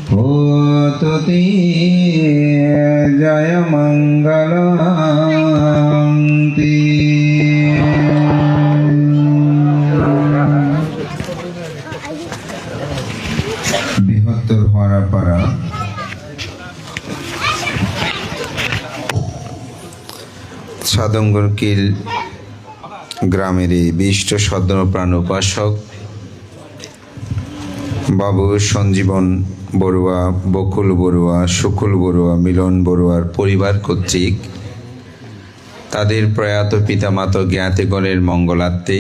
होतु ते जय मंगलम् ते। বৃহত্তর হরাপাড়া সাদঙ্গরকিল গ্রামের এই বিশিষ্ট সদ্যপ্রাণ উপাসক বাবু সঞ্জীবন বড়ুয়া, বকুল বড়ুয়া, শুকুল বড়ুয়া, মিলন বড়ুয়ার পরিবার কর্তৃক তাদের প্রয়াত পিতামাতা জ্ঞাতিগণের মঙ্গলার্থে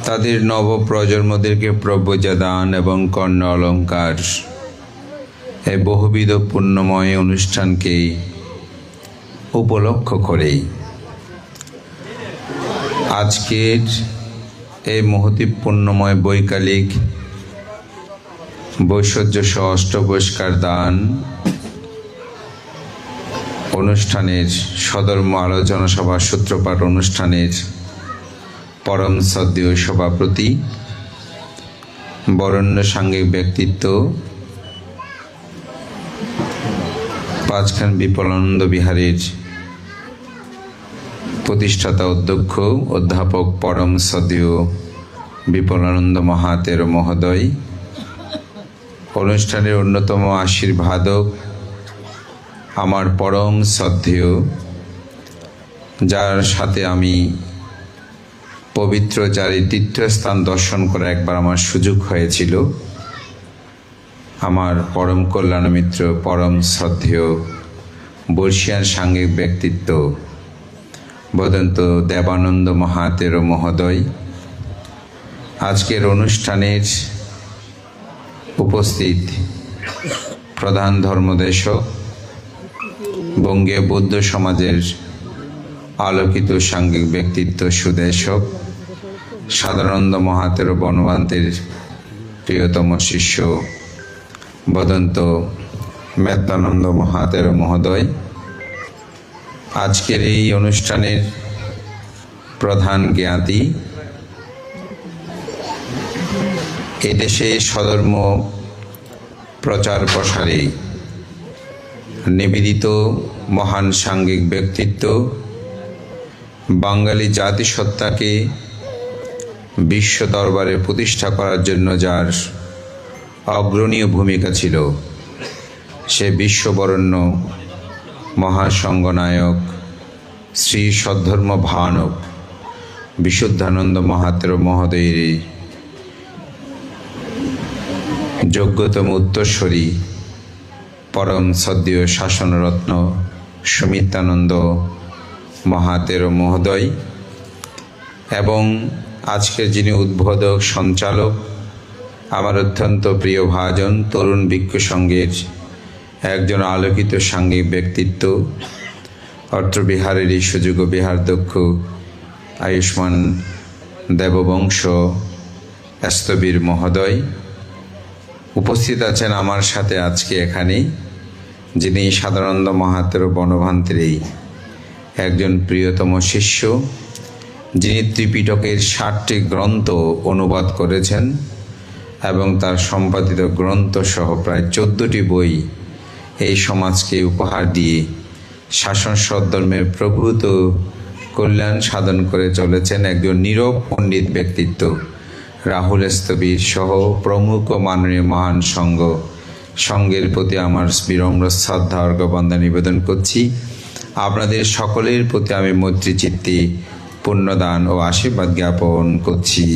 তাদের নব প্রজন্মদেরকে প্রব্রজা দান এবং কর্ণ অলঙ্কার এই বহুবিধ পুণ্যময় অনুষ্ঠানকে উপলক্ষ করেই আজকের এই মহতি পুণ্যময় বৈকালিক বৈশ্বর্য সহ অষ্টপুরস্কার দান অনুষ্ঠানের সধর্ম আলোচনা সভা সূত্রপাঠ অনুষ্ঠানের পরম শ্রদ্ধেয় সভাপতি বরেণ্য সাংঘিক ব্যক্তিত্ব পাঁচখান বিপুলানন্দ বিহারের প্রতিষ্ঠাতা অধ্যক্ষ অধ্যাপক পরম শ্রদ্ধেয় বিপুলানন্দ মহাতের মহোদয়, অনুষ্ঠানের অন্যতম আশীর্বাদক আমার পরম শ্রদ্ধেয়, যার সাথে আমি পবিত্র চারি তীর্থস্থান দর্শন করা একবার আমার সুযোগ হয়েছিল, আমার পরম কল্যাণ মিত্র পরম শ্রদ্ধেয় বর্ষিয়ান সাংঘিক ব্যক্তিত্ব বদন্ত দেবানন্দ মহাতের মহোদয়, আজকের অনুষ্ঠানের উপস্থিত প্রধান ধর্মদেশক বঙ্গীয় বৌদ্ধ সমাজের আলোকিত সাংঘিক ব্যক্তিত্ব সুদেশক সাধারণানন্দ মহাতের বনবান্তের প্রিয়তম শিষ্য বদন্ত মেত্তানন্দ মহাতের মহোদয়, আজকের এই অনুষ্ঠানের প্রধান জ্ঞাতি, এদেশে স্বধর্ম প্রচার প্রসারে নিবেদিত মহান সাংঘিক ব্যক্তিত্ব, বাঙালি জাতিসত্তাকে বিশ্ব দরবারে প্রতিষ্ঠা করার জন্য যার অগ্রণীয় ভূমিকা ছিল, সে বিশ্ববরেণ্য মহাসংঘনায়ক শ্রী সদ্ধর্ম ভানক বিশুদ্ধানন্দ মহাতের মহোদয়ের যোগ্যতম উত্তরস্বরী পরম শ্রদ্ধেয় শাসনরত্ন সুমিত্রানন্দ মহাতের মহোদয় এবং আজকের যিনি উদ্বোধক সঞ্চালক আমার অত্যন্ত প্রিয় ভাজন তরুণ ভিক্ষু সংঘের একজন আলোকিত সাংঘিক ব্যক্তিত্ব, অত্রবিহারের এই সুযোগ্য বিহারদক্ষ আয়ুষ্মান দেববংশ স্থবির মহোদয়, উপস্থিত আছেন আমার সাথে আজকে এখানে যিনি সাধারণানন্দ মহাতের বনভান্তের একজন প্রিয়তম শিষ্য, যিনি ত্রিপিটকের 60টি গ্রন্থ অনুবাদ করেছেন এবং তার সম্পাদিত গ্রন্থ সহ প্রায় 14টি বই এই সমাজকে উপহার দিয়ে শাসন সদ্ধর্মের প্রভূত কল্যাণ সাধন করে চলেছেন একজন নীরব পণ্ডিত ব্যক্তিত্ব রাহুল স্থবির সহ প্রমুখ মাননীয় মহান সংঘের প্রতি আমার বিনম্র শ্রদ্ধা অর্ঘ্যবন্দনা নিবেদন করছি। আপনাদের সকলের প্রতি আমি মৈত্রী চিত্তে পুণ্যদান ও আশীর্বাদ জ্ঞাপন করছি।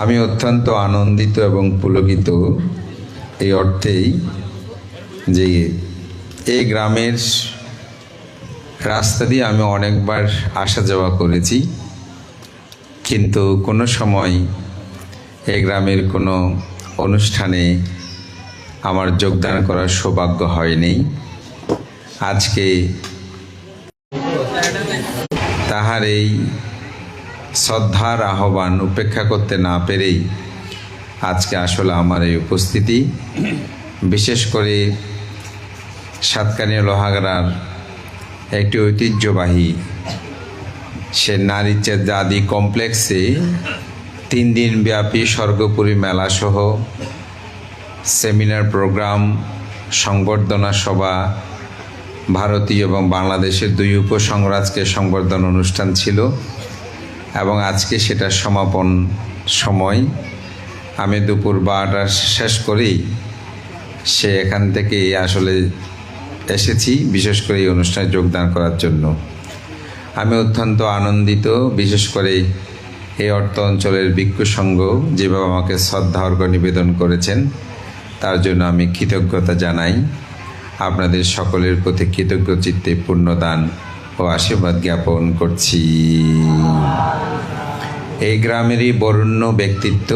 আমি অত্যন্ত আনন্দিত এবং পুলকিত এই অর্থেই যে এই গ্রামের রাস্তা দিয়ে আমি অনেকবার আসা যাওয়া করেছি, কিন্তু কোনো সময় এই গ্রামের কোনো অনুষ্ঠানে আমার যোগদান করার সৌভাগ্য হয়নি। আজকে তাহার এই শ্রদ্ধার আহ্বান উপেক্ষা করতে না পেরেই আজকে আসলে আমার এই উপস্থিতি, বিশেষ করে সাতকানিয়া লোহাগড়ার একটি ঐতিহ্যবাহী সে নারী জাতি কমপ্লেক্সে 3 দিন ব্যাপী স্বর্গপুরী মেলাসহ সেমিনার প্রোগ্রাম, সংবর্ধনা সভা, ভারতীয় এবং বাংলাদেশের 2 উপসংরাজকে সংবর্ধনা অনুষ্ঠান ছিল এবং আজকে সেটার সমাপন সময়। আমি দুপুর 12টা শেষ করেই এখান থেকে আসলে এসেছি, বিশেষ করে এই অনুষ্ঠানে যোগদান করার জন্য। আমি অত্যন্ত আনন্দিত, বিশেষ করে এই অর্থ অঞ্চলের ভিক্ষু সংঘ যেভাবে আমাকে শ্রদ্ধা অর্ঘ্য নিবেদন করেছেন তার জন্য আমি কৃতজ্ঞতা জানাই। আপনাদের সকলের প্রতি কৃতজ্ঞ চিত্তে পূর্ণদান ও আশীর্বাদ জ্ঞাপন করছি। এই গ্রামেরই বরেণ্য ব্যক্তিত্ব,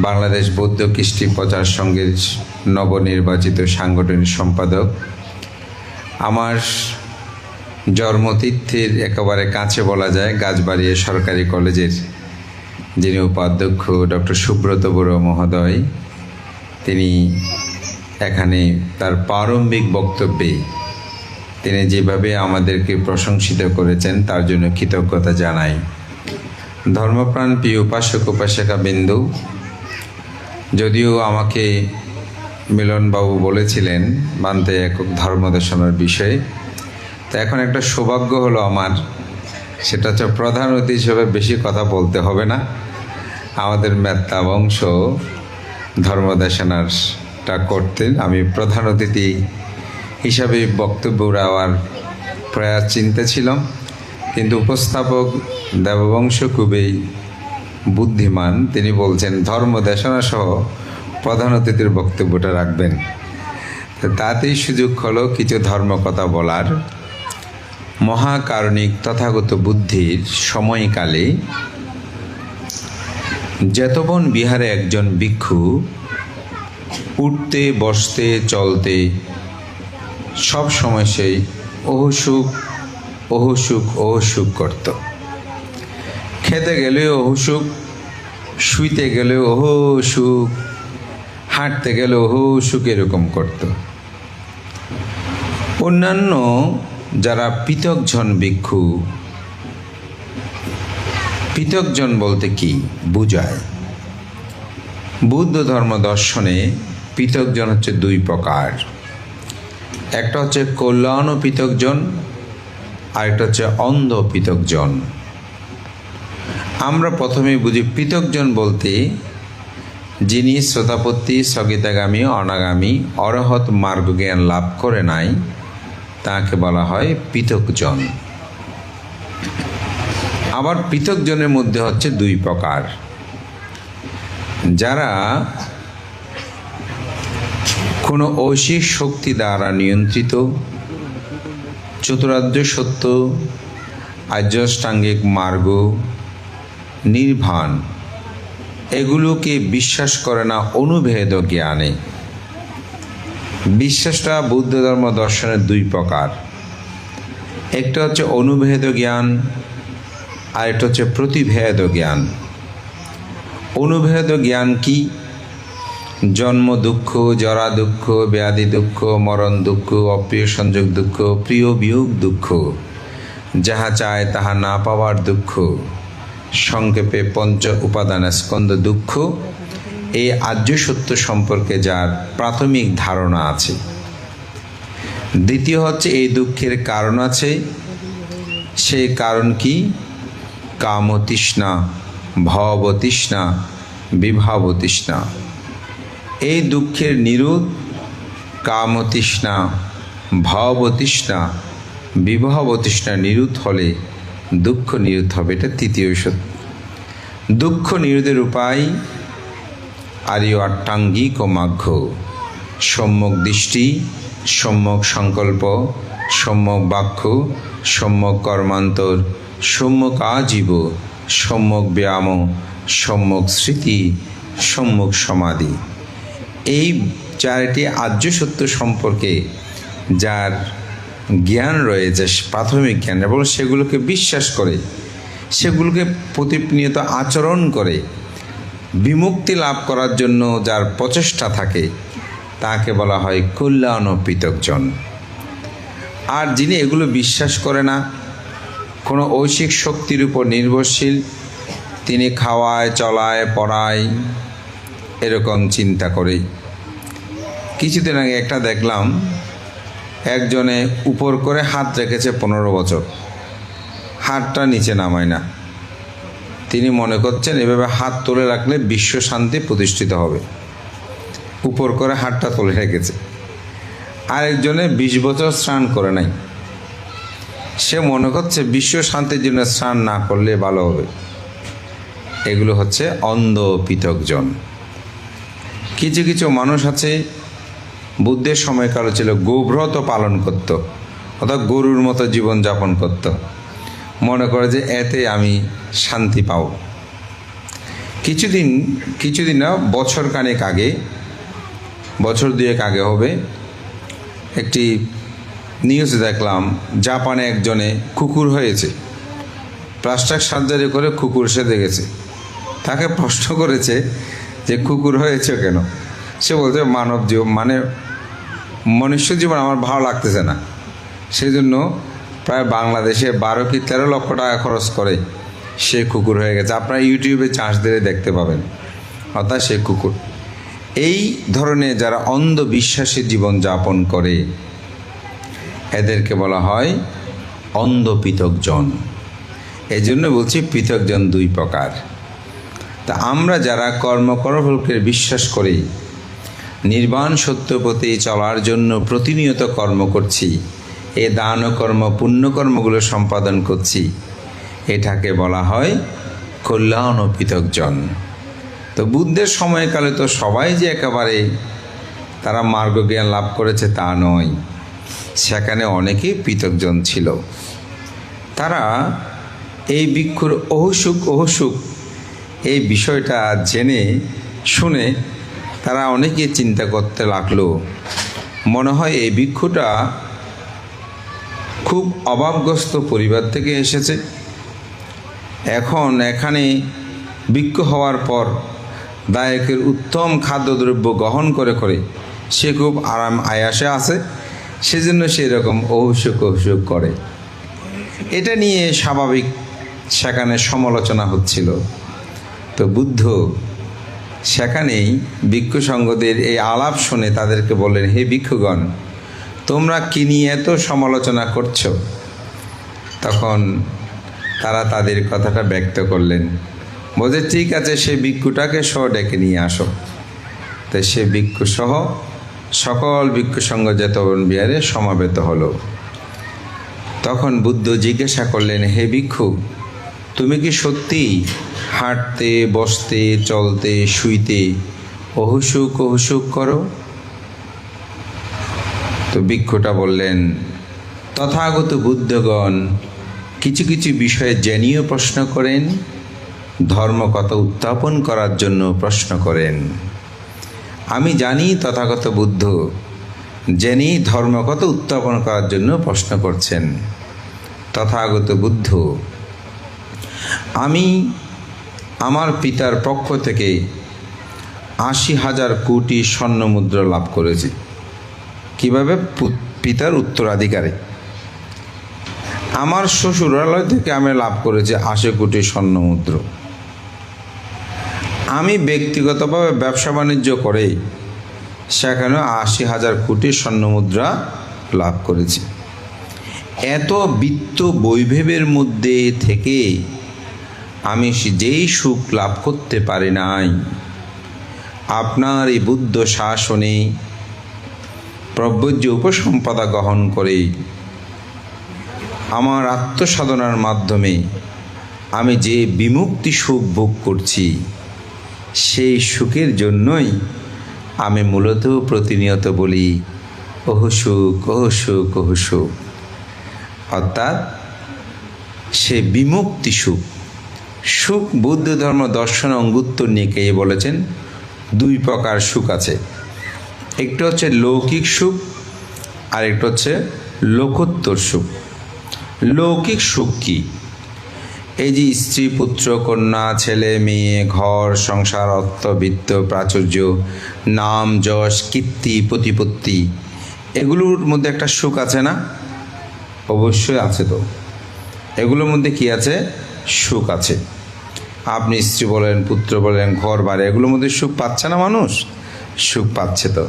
বাংলাদেশ বৌদ্ধ কৃষ্টি প্রচার সংঘের নবনির্বাচিত সাংগঠনিক সম্পাদক, আমার জন্মতীর্থের একেবারে কাছে বলা যায় গাছবাড়িয়া সরকারি কলেজের যিনি উপাধ্যক্ষ ডক্টর সুব্রত বড়ুয়া মহোদয়, তিনি এখানে তার প্রারম্ভিক বক্তব্যে তিনি যেভাবে আমাদেরকে প্রশংসিত করেছেন তার জন্য কৃতজ্ঞতা জানাই। ধর্মপ্রাণ প্রিয় উপাসক উপাসিকা বিন্দু, যদিও আমাকে মিলনবাবু বলেছিলেন মানতে একক ধর্মদেশনার বিষয়ে, তো এখন একটা সৌভাগ্য হলো আমার, সেটা হচ্ছে প্রধান অতিথি হিসেবে বেশি কথা বলতে হবে না। আমাদের মেত্তা বংশ ধর্মদেশনাটা করতেন, আমি প্রধান অতিথি হিসাবে বক্তব্য দেওয়ার প্রয়াস চিন্তা ছিলাম, কিন্তু উপস্থাপক দেববংশ খুবই বুদ্ধিমান, তিনি বলছেন ধর্মদেশনা সহ প্রধান অতিথির বক্তব্যটা রাখবেন। তাতেই সুযোগ হলো কিছু ধর্ম কথা বলার। মহাকারণিক তথাগত বুদ্ধির সময়কালে যেতবন বিহারে একজন ভিক্ষু উঠতে বসতে চলতে সব সময় সেই অহসুখ অহসুখ অহসুখ করত। খেতে গেলে অহসুখ, শুইতে গেলে অহসুখ, হাঁটতে গেলে অহসুখ, এরকম করত। অন্যান্য যারা পৃথকজন ভিক্ষু, পৃথকজন বলতে কি বুঝায়? বুদ্ধ ধর্ম দর্শনে পৃথকজন হচ্ছে 2 প্রকার। একটা হচ্ছে কল্যাণ পৃথকজন, আর একটা হচ্ছে অন্ধ পৃথকজন। আমরা প্রথমে বুঝি পৃথকজন বলতে যিনি শ্রোতাপত্তি স্থগিতাগামী অনাগামী অরহৎ মার্গ জ্ঞান লাভ করে নাই তাকে বলা হয় পৃথকজন। আবার পৃথকজনের মধ্যে হচ্ছে 2 প্রকার। যারা কোনো ঐশিক শক্তি দ্বারা নিয়ন্ত্রিত, চতুরার্য সত্য, আর্যাষ্টাঙ্গিক মার্গ, নির্বাণ এগুলোকে বিশ্বাস করে না অনুভেদ জ্ঞানে। বিশ্বাসটা বৌদ্ধ ধর্ম দর্শনের 2 প্রকার। একটা হচ্ছে অনুভেদ জ্ঞান, আর একটা হচ্ছে প্রতিভেদ জ্ঞান। অনুভেদ জ্ঞান কি? জন্ম দুঃখ, জরা দুঃখ, ব্যাধি দুঃখ, মরণ দুঃখ, অপ্রিয় সংযোগ দুঃখ, প্রিয় বিয়োগ দুঃখ, যাহা চায় তাহা না পাওয়ার দুঃখ, সংক্ষেপে পঞ্চ উপাদান স্কন্ধ দুঃখ, এই আর্য সত্য সম্পর্কে যার প্রাথমিক ধারণা আছে। দ্বিতীয় হচ্ছে এই দুঃখের কারণ আছে। সেই কারণ কি? কামতৃষ্ণা, ভবতৃষ্ণা, বিভাবতৃষ্ণা। এই দুঃখের নিরোধ কামতৃষ্ণা, ভবতৃষ্ণা, বিভাবতৃষ্ণা নিরোধ হলে দুঃখ নিরোধ হবে। এটা তৃতীয় সত্য। দুঃখ নিরোধের উপায় আর্য অষ্টাঙ্গিক ও মার্গ: সম্যক দৃষ্টি, সম্যক সংকল্প, সম্যক বাক্য, সম্যক কর্মান্তর, সম্যক আজীব, সম্যক ব্যায়াম, সম্যক স্মৃতি, সম্যক সমাধি। এই 4টি আর্য সত্য সম্পর্কে যার জ্ঞান রয়েছে, প্রাথমিক জ্ঞান, এবং সেগুলোকে বিশ্বাস করে, সেগুলোকে প্রতিনিয়ত আচরণ করে বিমুক্তি লাভ করার জন্য যার প্রচেষ্টা থাকে তাকে বলা হয় কল্যাণ পৃথকজন। আর যিনি এগুলো বিশ্বাস করে না, কোনো ঐশিক শক্তির উপর নির্ভরশীল, তিনি খাওয়ায়, চলায়, পড়ায়, এরকম চিন্তা করেই। কিছুদিন আগে একটা দেখলাম, একজনে উপর করে হাত রেখেছে 15 বছর, হাতটা নিচে নামায় না। তিনি মনে করছেন এভাবে হাত তুলে রাখলে বিশ্ব শান্তি প্রতিষ্ঠিত হবে, উপর করে হাতটা তুলে রেখেছে। আরেকজনে 20 বছর স্নান করে নাই, সে মনে করছে বিশ্ব শান্তির জন্য স্নান না করলে ভালো হবে। এগুলো হচ্ছে অন্ধ পৃথকজন। কিছু কিছু মানুষ আছে, বুদ্ধের সময়কাল ছিল, গোব্রত পালন করত, অর্থাৎ গরুর মতো জীবনযাপন করত, মনে করে যে এতে আমি শান্তি পাব। কিছুদিন না, বছর খানেক আগে, বছর 2 আগে হবে, একটি নিউজ দেখলাম, জাপানে একজনে কুকুর হয়েছে, প্লাস্টিক সার্জারি করে কুকুর সেধে গেছে। তাকে প্রশ্ন করেছে যে কুকুর হয়েছে কেন? সে বলছে মানব জীবন মানে মনুষ্য জীবন আমার ভালো লাগতেছে না, সেই জন্য প্রায় বাংলাদেশে 12 কি 13 লক্ষ টাকা খরচ করে সে কুকুর হয়ে গেছে। আপনারা ইউটিউবে চার্জ দিলে দেখতে পাবেন। অর্থাৎ সে কুকুর। এই ধরনের যারা অন্ধবিশ্বাসী জীবনযাপন করে, এদেরকে বলা হয় অন্ধ পৃথকজন। এই জন্য বলছি পৃথকজন 2 প্রকার। তা আমরা যারা কর্মফলকে বিশ্বাস করি, নির্বাণ সত্য পথে চলার জন্য প্রতিনিয়ত কর্ম করছি, এ দান কর্ম পুণ্যকর্মগুলো সম্পাদন করছি, এটাকে বলা হয় কল্যাণ ও পৃথকজন। তো বুদ্ধের সময়কালে তো সবাই যে একেবারে তারা মার্গজ্ঞান লাভ করেছে তা নয়, সেখানে অনেকেই পৃথকজন ছিল। তারা এই ভিক্ষুর অহুসুক এই বিষয়টা জেনে শুনে তারা অনেকে চিন্তা করতে লাগলো, মনে হয় এই ভিক্ষুটা খুব অভাবগ্রস্ত পরিবার থেকে এসেছে, এখন এখানে ভিক্ষু হওয়ার পর দায়কের উত্তম খাদ্যদ্রব্য গ্রহণ করে সে খুব আরাম আয়াসে আছে, সেজন্য সেরকম অহুসুক করে। এটা নিয়ে স্বাভাবিক সেখানে সমালোচনা হচ্ছিল। তো বুদ্ধ সেখানেই ভিক্ষু সঙ্গদের এই আলাপ শুনে তাদেরকে বললেন, হে ভিক্ষুগণ, তোমরা কি নিয়ে এত সমালোচনা করছো? তখন তারা তাদের কথাটা ব্যক্ত করলেন, বলছে ঠিক আছে, সে ভিক্ষুটাকে সহ ডেকে নিয়ে আসো। তো সে ভিক্ষু সহ সকল ভিক্ষু সঙ্গ জেতবন বিহারে সমাবেত হলো। তখন বুদ্ধ জিজ্ঞাসা করলেন, হে ভিক্ষু, তুমি কি সত্যি হাঁটতে, বসতে, চলতে, শুইতে অহুসুক করো? তো ভিক্ষুটা বললেন, তথাগত বুদ্ধগণ কিছু কিছু বিষয়ে জেনেও প্রশ্ন করেন, ধর্মকথা উত্থাপন করার জন্য প্রশ্ন করেন। আমি জানি তথাগত বুদ্ধ জেনেই ধর্মকথা উত্থাপন করার জন্য প্রশ্ন করছেন। তথাগত বুদ্ধ, আমি আমার পিতার পক্ষ থেকে 80,000 কোটি স্বর্ণমুদ্রা লাভ করেছি। কিভাবে? পিতার উত্তরাধিকারে। আমার শ্বশুরালয় থেকে আমি লাভ করেছি 80 কোটি স্বর্ণমুদ্রা। আমি ব্যক্তিগতভাবে ব্যবসা বাণিজ্য করে সেখানে 80,000 কোটি স্বর্ণমুদ্রা লাভ করেছি। এত বিত্ত বৈভবের মধ্যে থেকে আমি যেই সুখ লাভ করতে পারি নাই, আপনার এই বুদ্ধ শাসনে প্রব্রজ্য উপসম্পদা গ্রহণ করে আমার আত্মসাধনার মাধ্যমে আমি যে বিমুক্তি সুখ ভোগ করছি, সেই সুখের জন্যই আমি মূলত প্রতিনিয়ত বলি অহুসুক। অর্থাৎ সে বিমুক্তি সুখ বৌদ্ধ ধর্ম দর্শন অঙ্গুত্তর নিয়ে বলেছেন 2 প্রকার সুখ আছে। একটা হচ্ছে লৌকিক সুখ, আর একটা হচ্ছে লোকোত্তর সুখ। লৌকিক সুখ কি? এই যে স্ত্রী, পুত্র, কন্যা, ছেলে মেয়ে, ঘর সংসার, অর্থ, বিত্ত, প্রাচুর্য, নাম, যশ, কীর্তি, প্রতিপত্তি, এগুলোর মধ্যে একটা সুখ আছে না? অবশ্যই আছে। তো এগুলোর মধ্যে কি আছে? সুখ আছে। আপনি স্ত্রী বলেন, পুত্র বলেন, ঘর বাড়ি, এগুলোর মধ্যে সুখ পাচ্ছে না মানুষ? সুখ পাচ্ছে। তো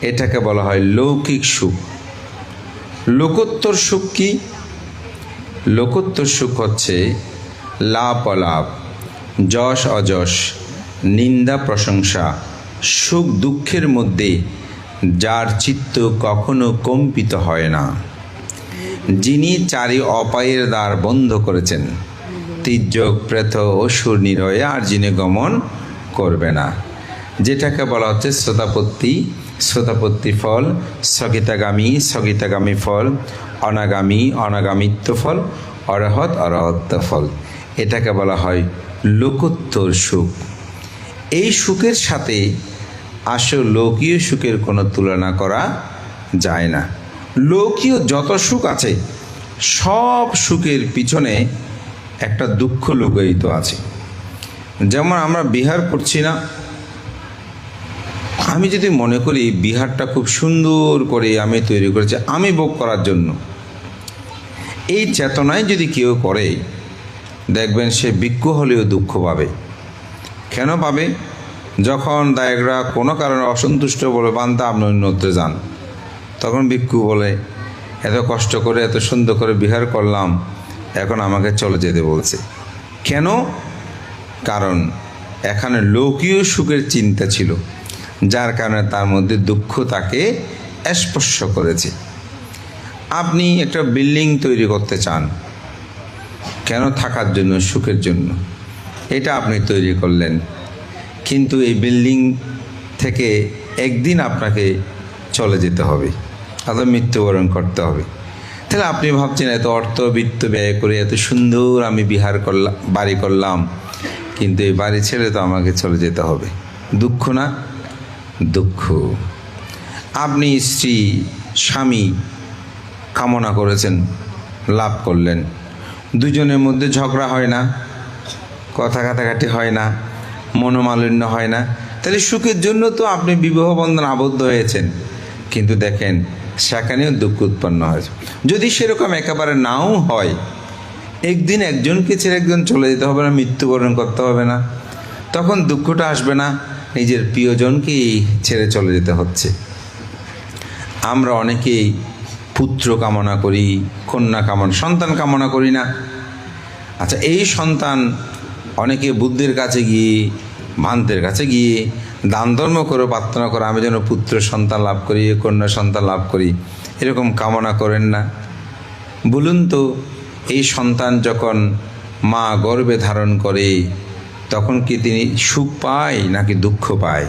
এটাকে বলা হয় লৌকিক সুখ। লোকোত্তর সুখ কি? লোকোত্তর সুখ হচ্ছে লাভ অলাভ, যশ অযশ, নিন্দা প্রশংসা, সুখ দুঃখের মধ্যে যার চিত্ত কখনো কম্পিত হয় না, যিনি চারি অপায়ের দ্বার বন্ধ করেছেন, তির্যক প্রেত অসুর নিরয়ে আর যিনি গমন করবে না, যেটাকে বলা হচ্ছে শ্রোতাপত্তি, শ্রোতাপত্তি ফল, স্থগিতাগামী, স্থগিতাগামী ফল, অনাগামী, অনাগামিত্ব ফল, অরহৎ, অরহত্ব ফল। এটাকে বলা হয় লোকোত্তর সুখ। এই সুখের সাথে আসল লৌকীয় সুখের কোনো তুলনা করা যায় না। লৌকীয় যত সুখ আছে সব সুখের পিছনে একটা দুঃখ লুকায়িত আছে। যেমন আমরা বিহার করছি না, আমি যদি মনে করি বিহারটা খুব সুন্দর করে আমি তৈরি করেছি আমি ভোগ করার জন্য, এই চেতনায় যদি কেউ করে, দেখবেন সে ভিক্ষু হলেও দুঃখ পাবে। কেন পাবে? যখন দায়করা কোনো কারণে অসন্তুষ্ট বলে, বান্দা আপনি অন্যত্র যান, তখন ভিক্ষু বলে, এত কষ্ট করে এত সুন্দর করে বিহার করলাম, এখন আমাকে চলে যেতে বলছে। কেন? কারণ এখানে লৌকীয় সুখের চিন্তা ছিল, যার কারণে তার মধ্যে দুঃখ তাকে স্পর্শ করেছে। আপনি একটা বিল্ডিং তৈরি করতে চান, কেন? থাকার জন্য, সুখের জন্য। এটা আপনি তৈরি করলেন, কিন্তু এই বিল্ডিং থেকে একদিন আপনাকে চলে যেতে হবে, অথবা মৃত্যুবরণ করতে হবে। তাহলে আপনি ভাবছেন এত অর্থ বিত্ত ব্যয় করে এত সুন্দর আমি বিহার করলাম, বাড়ি করলাম, কিন্তু এই বাড়ি ছেড়ে তো আমাকে চলে যেতে হবে। দুঃখ না? দুঃখ। আপনি স্ত্রী স্বামী কামনা করেছেন, লাভ করলেন, দুজনের মধ্যে ঝগড়া হয় না, কথা কাটাকাটি হয় না, মনোমালিন্য হয় না, তাহলে সুখের জন্য তো আপনি বিবাহ বন্ধন আবদ্ধ হয়েছেন, কিন্তু দেখেন সেখানেও দুঃখ উৎপন্ন হয়েছে। যদি সেরকম একেবারে নাও হয়, একদিন একজনকে ছেড়ে একজন চলে যেতে হবে না, মৃত্যুবরণ করতে হবে না, তখন দুঃখটা আসবে না, নিজের প্রিয়জনকেই ছেড়ে চলে যেতে হচ্ছে। আমরা অনেকেই পুত্র কামনা করি, কন্যা কামনা, সন্তান কামনা করি না। আচ্ছা, এই সন্তান অনেকে বুদ্ধের কাছে গিয়ে, মান্তের কাছে গিয়ে দান ধর্ম করে প্রার্থনা করে, আমি যেন পুত্র সন্তান লাভ করি, কন্যা সন্তান লাভ করি, এরকম কামনা করেন না? বলুন তো, এই সন্তান যখন মা গর্ভে ধারণ করে, তখন কি তিনি সুখ পায় নাকি দুঃখ পায়?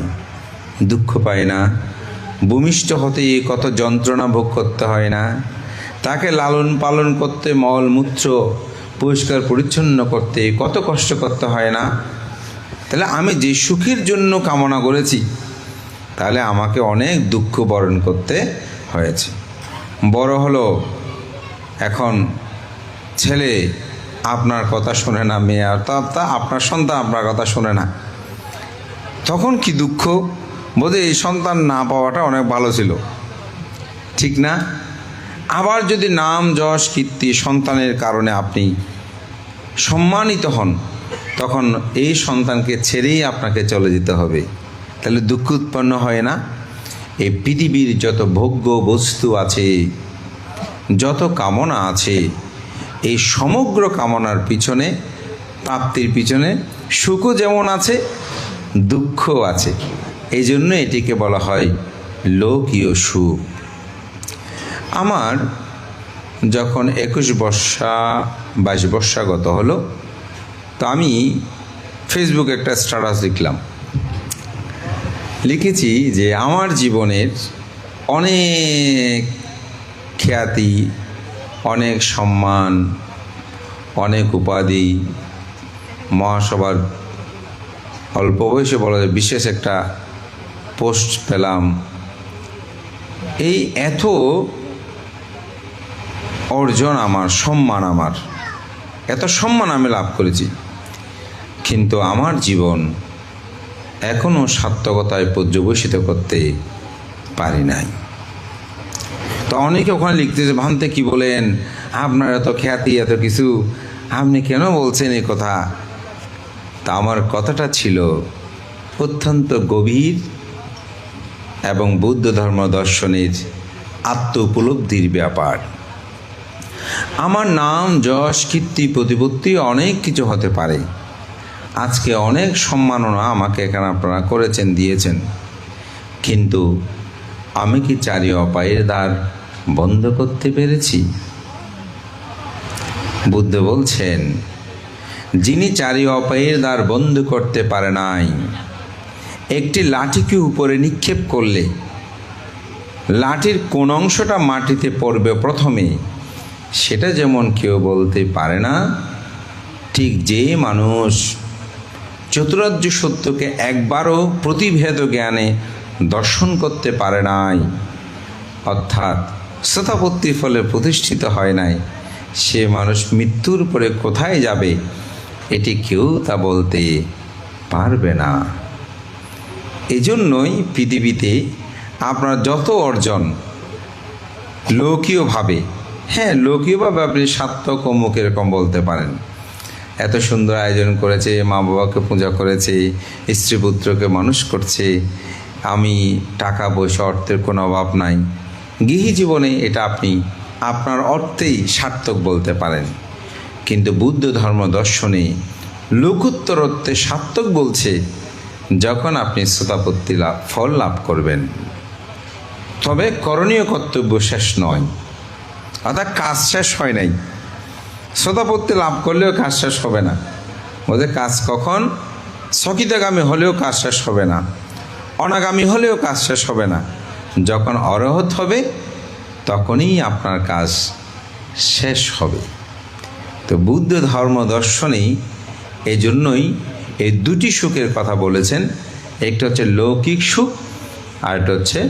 দুঃখ পায় না। ভূমিষ্ঠ হতে কত যন্ত্রণা ভোগ করতে হয় না? তাকে লালন পালন করতে, মল মূত্র পরিষ্কার পরিচ্ছন্ন করতে কত কষ্ট করতে হয় না? তাহলে আমি যে সুখের জন্য কামনা করেছি, তাহলে আমাকে অনেক দুঃখ বরণ করতে হয়েছে। বড় হলো, এখন ছেলে আপনার কথা শোনে না, মেয়ে তা আপনার সন্তান আপনার কথা শোনে না, তখন কি দুঃখ? বোধহয় এই সন্তান না পাওয়াটা অনেক ভালো ছিল, ঠিক না? আবার যদি নাম যশ কীর্তি সন্তানের কারণে আপনি সম্মানিত হন, তখন এই সন্তানকে ছেড়েই আপনাকে চলে যেতে হবে, তাহলে দুঃখ উৎপন্ন হয় না? এই পৃথিবীর যত ভোগ্য বস্তু আছে, যত কামনা আছে, এই সমগ্র কামনার পিছনে, প্রাপ্তির পিছনে সুখও যেমন আছে, দুঃখ আছে। এই জন্য এটিকে বলা হয় লৌকীয় সুখ। আমার যখন 21 বর্ষা 22 বর্ষাগত হলো, তো আমি ফেসবুকে একটা স্ট্যাটাস লিখেছি যে আমার জীবনের অনেক খ্যাতি, অনেক সম্মান, অনেক উপাধি, মহাসভার অল্প বয়সে বলা যায় বিশেষ একটা পোস্ট পেলাম, এই এত অর্জন আমার, সম্মান আমার, এত সম্মান আমি লাভ করেছি, কিন্তু আমার জীবন এখনও সার্থকতায় পর্যবেসিত করতে পারি নাই। তো অনেকে ওখানে লিখতেছে, ভান্তে কি বলেন, আপনার এত খ্যাতি, এত কিছু, আপনি কেন বলছেন এই কথা? তা আমার কথাটা ছিল অত্যন্ত গভীর এবং বৌদ্ধ ধর্ম দর্শনের আত্ম উপলব্ধির ব্যাপার। আমার নাম, যশ, কীর্তি, প্রতিপত্তি অনেক কিছু হতে পারে। আজকে অনেক সম্মাননা আমাকে এখানে আপনারা করেছেন, দিয়েছেন, কিন্তু আমি কি চারি অপায়ের দ্বার বন্ধ করতে পেরেছি? বুদ্ধ বলছেন, যিনি চারি অপায়ের দ্বার বন্ধ করতে পারে নাই, একটি লাঠিকে উপরে নিক্ষেপ করলে লাঠির কোন অংশটা মাটিতে পড়বে প্রথমে সেটা যেমন কেউ বলতে পারে না, ঠিক যে মানুষ চতুরার্য সত্যকে একবারও প্রতিভেদ জ্ঞানে দর্শন করতে পারে নাই, অর্থাৎ শ্রোতাপত্তির ফলে প্রতিষ্ঠিত হয় নাই, সে মানুষ মৃত্যুর পরে কোথায় যাবে এটি কেউ তা বলতে পারবে না। এজন্যই পৃথিবীতে আপনার যত অর্জন লৌকিকভাবে, লৌকিকভাবে আপনি সার্থক অমুক এরকম বলতে পারেন, এত সুন্দর আয়োজন করেছে, মা বাবাকে পূজা করেছে, স্ত্রী পুত্রকে মানুষ করছে, আমি টাকা পয়সা অর্থের কোনো অভাব নাই, গৃহী জীবনে এটা আপনি আপনার অর্থেই সার্থক বলতে পারেন। কিন্তু বুদ্ধ ধর্ম দর্শনে লোকোত্তর অর্থে সার্থক বলছে যখন আপনি শ্রোতাপত্তি ফল লাভ করবেন। তবে করণীয় কর্তব্য শেষ নয়, অর্থাৎ কাজ শেষ হয় নাই। শ্রোতাপত্তি লাভ করলেও কাজ শেষ হবে না। ওদের কাজ কখন? সকিতগামী হলেও কাজ শেষ হবে না, অনাগামী হলেও কাজ শেষ হবে না। যখন অরহত হবে তখনই আপনার কাজ শেষ হবে। তো বুদ্ধ ধর্ম দর্শনেই এই জন্যই এই দুটি সুখের কথা বলেছেন। একটা হচ্ছে লৌকিক সুখ, আর একটা হচ্ছে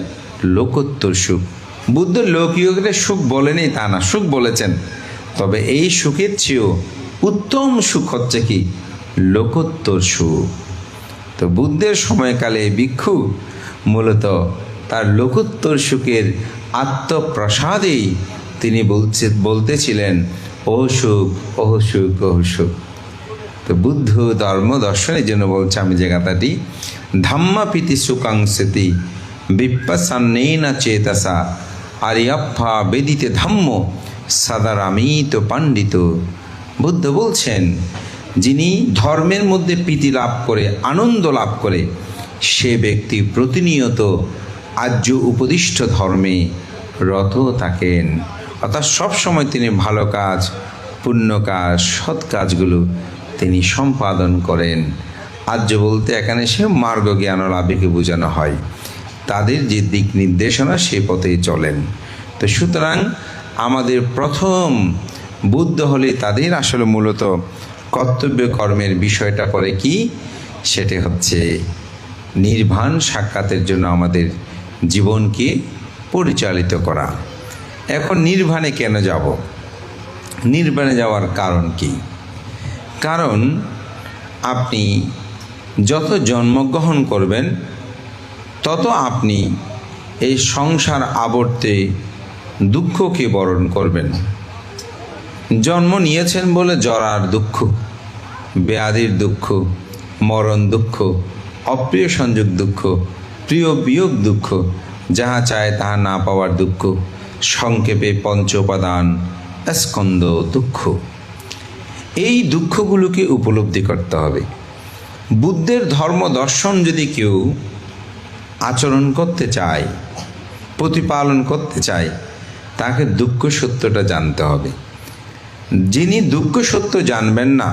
লোকোত্তর সুখ। বুদ্ধ লৌকিককে সুখ বলেনি তা না, সুখ বলেছেন, তবে এই সুখের চেয়েও উত্তম সুখ হচ্ছে কি? লোকোত্তর সুখ। তো বুদ্ধের সময়কালে ভিক্ষু মূলত তার লোকোত্তর সুখের আত্মপ্রসাদেই তিনি বলতেছিলেন, ও সুখ, ও সুখ, ও সুখ। তো বুদ্ধ ধর্ম দর্শনের জন্য বলছে আমি যে কথাটি, ধাম্মাপিতি সুখাংসতি বিপ্পাসান্নেনা চেতসা আরিয়াপ্পা বেদিতে ধাম্ম সাদারামিত পাণ্ডিত। বুদ্ধ বলছেন, যিনি ধর্মের মধ্যে প্রীতি লাভ করে, আনন্দ লাভ করে, সে ব্যক্তি প্রতিনিয়ত আর্য উপদিষ্ট ধর্মে রত থাকেন। অর্থাৎ সবসময় তিনি ভালো কাজ, পুণ্য কাজ, সৎ কাজগুলো তিনি সম্পাদন করেন। আর্য বলতে এখানে সে মার্গ জ্ঞান লাভকে বোঝানো হয়, তাদের যে দিক নির্দেশনা সে পথেই চলেন। তো সুতরাং আমাদের প্রথম বুদ্ধ হলে তাদের আসলে মূলত কর্তব্য কর্মের বিষয়টা করে কি? সেটা হচ্ছে নির্বাণ সাক্ষাতের জন্য আমাদের জীবনকে পরিচালিত করা। এখন নির্বাণে কেন যাব? নির্বাণে যাওয়ার কারণ কি? কারণ আপনি যত জন্মগ্রহণ করবেন তত আপনি এই সংসার আবর্তে দুঃখকে বরণ করবেন। জন্ম নিয়েছেন বলে জরার দুঃখ, ব্যাধির দুঃখ, মরণ দুঃখ, অপ্রিয় সংযোগ দুঃখ, প্রিয় বিয়োগ দুঃখ, যাহা চায় তাহা না পাওয়ার দুঃখ, সংক্ষেপে পঞ্চ উপাদান স্কন্ধ দুঃখ। এই দুঃখগুলোকে উপলব্ধি করতে হবে। বুদ্ধের ধর্ম দর্শন যদি কেউ আচরণ করতে চায়, প্রতিপালন করতে চায়, তাকে দুঃখ সত্যটা জানতে হবে। যিনি দুঃখ সত্য জানবেন না,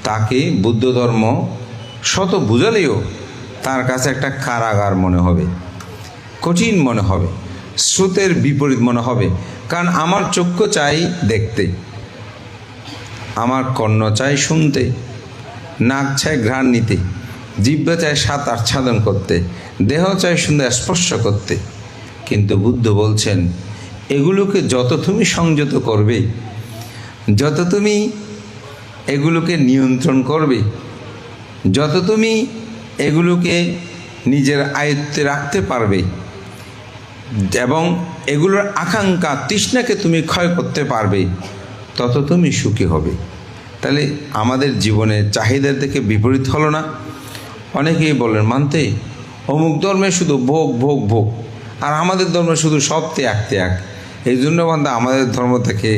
তাকে বুদ্ধ ধর্ম শত বুঝালেও তার কাছে একটা কারাগার মনে হবে, কঠিন মনে হবে, স্রোতের বিপরীত মনে হবে। কারণ আমার চক্ষু চাই দেখতে, আমার কর্ণ চাই শুনতে, নাক চাই ঘ্রাণ নিতে, জিহ্বা চাই স্বাদ আস্বাদন করতে, দেহ চাই সুন্দর স্পর্শ করতে। কিন্তু বুদ্ধ বলছেন, এগুলোকে যত তুমি সংযত করবে, যত তুমি এগুলোকে নিয়ন্ত্রণ করবে, যত তুমি এগুলোকে নিজের আয়ত্তে রাখতে পারবে এবং এগুলোর আকাঙ্ক্ষা তৃষ্ণাকে তুমি ক্ষয় করতে পারবে, তত তুমি সুখী হবে। তাহলে আমাদের জীবনের চাহিদার থেকে বিপরীত হলো না? অনেকেই বলেন মানতে অমুক ধর্মে শুধু ভোগ ভোগ ভোগ, আর আমাদের ধর্মে শুধু সব ত্যাগ ত্যাগ। এই জন্য বান্ধব আমাদের ধর্ম থেকে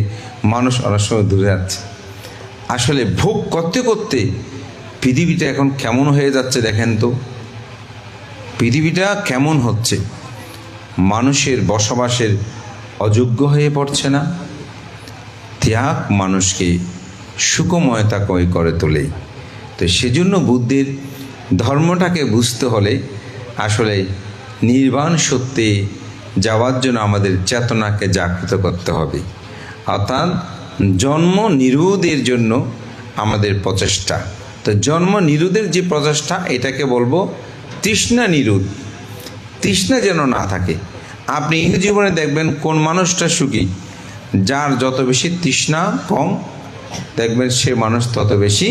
মানুষ অনেক সময় দূরে যাচ্ছে। আসলে ভোগ করতে করতে পৃথিবীটা এখন কেমন হয়ে যাচ্ছে দেখেন তো। পৃথিবীটা কেমন হচ্ছে, মানুষের বসবাসের অযোগ্য হয়ে পড়ছে না? ত্যাগ মানুষকে সুখময়তা করে তোলে। তো সেজন্য বুদ্ধের ধর্মটাকে বুঝতে হলে আসলে নির্বাণ সত্যে যাওয়ার জন্য আমাদের চেতনাকে জাগ্রত করতে হবে। অর্থাৎ জন্ম নিরোধের জন্য আমাদের প্রচেষ্টা। তো জন্ম নিরোধের যে প্রচেষ্টা, এটাকে বলবো তৃষ্ণা নিরোধ। তৃষ্ণা যেন না থাকে। আপনি এই জীবনে দেখবেন কোন মানুষটা সুখী, যার যত বেশি তৃষ্ণা কম, দেখবেন সে মানুষ তত বেশি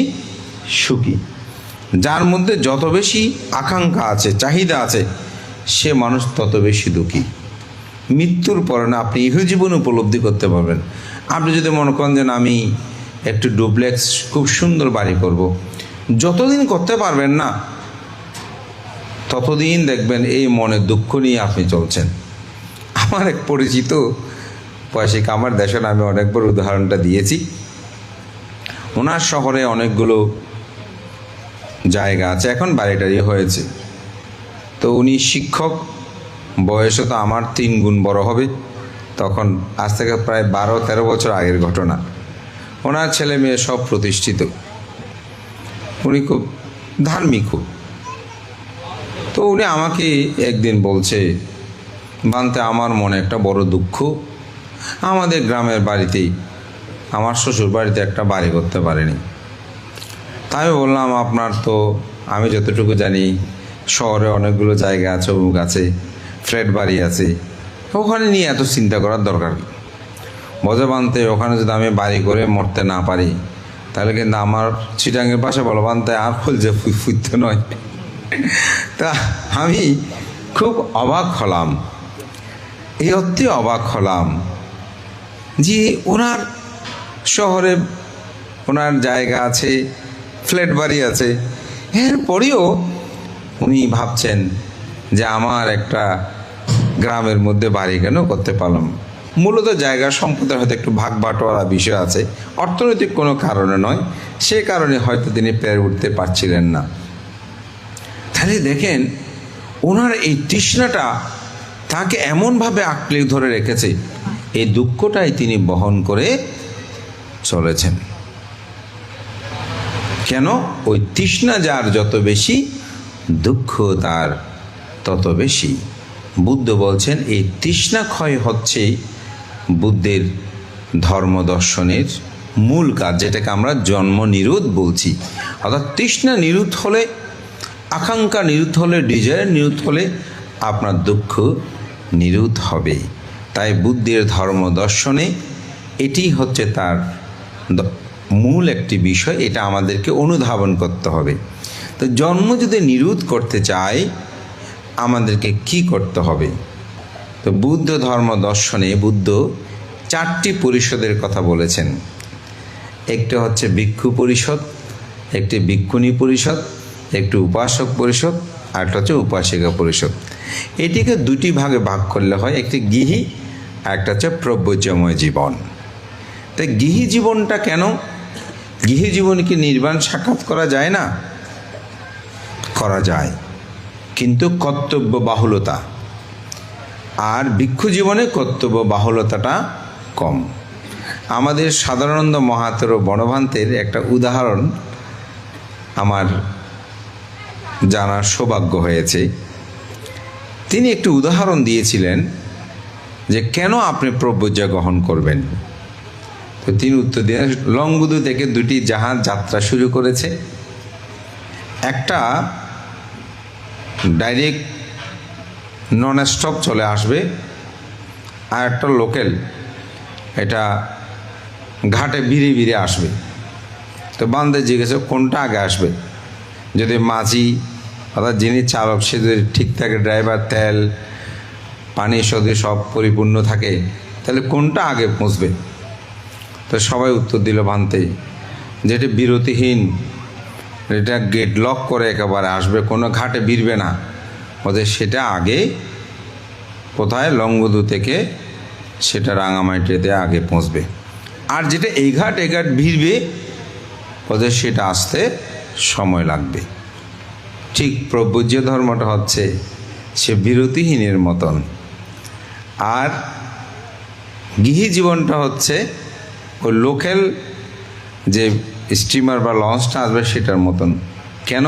সুখী। যার মধ্যে যত বেশি আকাঙ্ক্ষা আছে, চাহিদা আছে, সে মানুষ তত বেশি দুঃখী। মৃত্যুর পরে না আপনি ইহ জীবন উপলব্ধি করতে পারবেন। আপনি যদি মনে করেন যে আমি একটু ডুপ্লেক্স খুব সুন্দর বাড়ি করব, যতদিন করতে পারবেন না ততদিন দেখবেন এই মনে দুঃখ নিয়ে আপনি চলছেন। আমার এক পরিচিত পয়সিক, আমার দেশের আমি অনেকবার উদাহরণটা দিয়েছি। ওনার শহরে অনেকগুলো জায়গা আছে, এখন বাড়িটারি হয়েছে। তো উনি শিক্ষক, বয়সে তো আমার 3 গুণ বড় হবে তখন, আজ থেকে প্রায় 12-13 বছর আগের ঘটনা। ওনার ছেলে মেয়ে সব প্রতিষ্ঠিত, উনি খুব ধার্মিক খুব। তো উনি আমাকে একদিন বলছে, বানতে আমার মনে একটা বড় দুঃখ, আমাদের গ্রামের বাড়িতেই আমার শ্বশুর বাড়িতে একটা বাড়ি করতে পারেনি। তাই বললাম আপনার তো, আমি যতটুকু জানি শহরে অনেকগুলো জায়গা আছে, অমুক আছে, ফ্ল্যাট বাড়ি আছে, ওখানে নিয়ে এত চিন্তা করার দরকার কি? বোঝা বানতে ওখানে যদি আমি বাড়ি করে মরতে না পারি, তাহলে কিন্তু আমার চিটাঙ্গের পাশে বলো বানতে আর খুলছে ফুটতে নয়। তা আমি খুব অবাক হলাম, এই অর্থে অবাক হলাম যে ওনার শহরে ওনার জায়গা আছে, ফ্ল্যাট বাড়ি আছে, এরপরেও উনি ভাবছেন যে আমার একটা গ্রামের মধ্যে বাড়ি কেন করতে পারলাম। মূলত জায়গা সম্পদের হয়তো একটু ভাগ বাটোয়ারা বিষয় আছে, অর্থনৈতিক কোনো কারণে নয়, সে কারণে হয়তো তিনি পেরে উঠতে পারছিলেন না। তাহলে দেখেন ওনার এই তৃষ্ণাটা তাকে এমনভাবে আঁকড়ে ধরে রেখেছে, এই দুঃখটাই তিনি বহন করে চলেছেন। কেন? ওই তৃষ্ণা যার যত বেশি, দুঃখ তার তত বেশি। বুদ্ধ বলছেন এই তৃষ্ণা ক্ষয় হচ্ছে বুদ্ধের ধর্ম দর্শনের মূল কাজ, যেটাকে আমরা জন্ম নিরোধ বলছি। অর্থাৎ তৃষ্ণা নিরোধ হলে, আকাঙ্ক্ষা নিরোধ হলে, ডিজায়ার নিরোধ হলে আপনার দুঃখ নিরোধ হবে। তাই বুদ্ধের ধর্ম দর্শনে এটি হচ্ছে তার মূল একটি বিষয়, এটা আমাদেরকে অনুধাবন করতে হবে। তো জন্ম যদি নিরোধ করতে চাই আমাদেরকে কি করতে হবে? তো বুদ্ধ ধর্ম দর্শনে বুদ্ধ 4টি পরিষদের কথা বলেছেন। একটা হচ্ছে ভিক্ষু পরিষদ, একটি ভিক্ষুণী পরিষদ, একটি উপাসক পরিষদ, আর একটা হচ্ছে উপাসিকা পরিষদ। এটিকে 2টি ভাগে ভাগ করলে হয়, একটি গৃহী আর একটা হচ্ছে প্রব্রজময় জীবন। তাই গৃহী জীবনটা কেন? গৃহী জীবনে কি নির্বাণ সাক্ষাৎ করা যায় না? করা যায়, কিন্তু কর্তব্য বাহুলতা। আর ভিক্ষু জীবনে কর্তব্য বাহুলতাটা কম। আমাদের সাধারণানন্দ মহাতের বনভান্তের একটা উদাহরণ আমার জানার সৌভাগ্য হয়েছে। তিনি একটি উদাহরণ দিয়েছিলেন যে কেন আপনি প্রব্রজ্যা গ্রহণ করবেন। তো তিনি উত্তর দিয়ে, লংগুদু থেকে 2টি জাহাজ যাত্রা শুরু করেছে। একটা ডাইরেক্ট নন স্টপ চলে আসবে, আর একটা লোকাল, এটা ঘাটে ভিড়ে ভিড়ে আসবে। তো বান্দে জিজ্ঞেস কোনটা আগে আসবে। যদি মাঝি অর্থাৎ যিনি চালক সে যদি ঠিক থাকে, ড্রাইভার তেল পানি সদি সব পরিপূর্ণ থাকে, তাহলে কোনটা আগে পৌঁছবে? তো সবাই উত্তর দিল ভান্তে যেটা বিরতিহীন, এটা গেট লক করে একেবারে আসবে, কোনো ঘাটে ভিড়বে না, ওদের সেটা আগে কোথায় লংগদু থেকে সেটা রাঙামাটিতে আগে পৌঁছবে। আর যেটা এই ঘাট ভিড়বে, ওদের সেটা আসতে সময় লাগবে। ঠিক প্রব্রজ ধর্মটা হচ্ছে সে বিরতিহীনের মতন, আর গৃহী জীবনটা হচ্ছে ওই লোকাল যে স্টিমার বা লঞ্চটা আসবে সেটার মতন। কেন?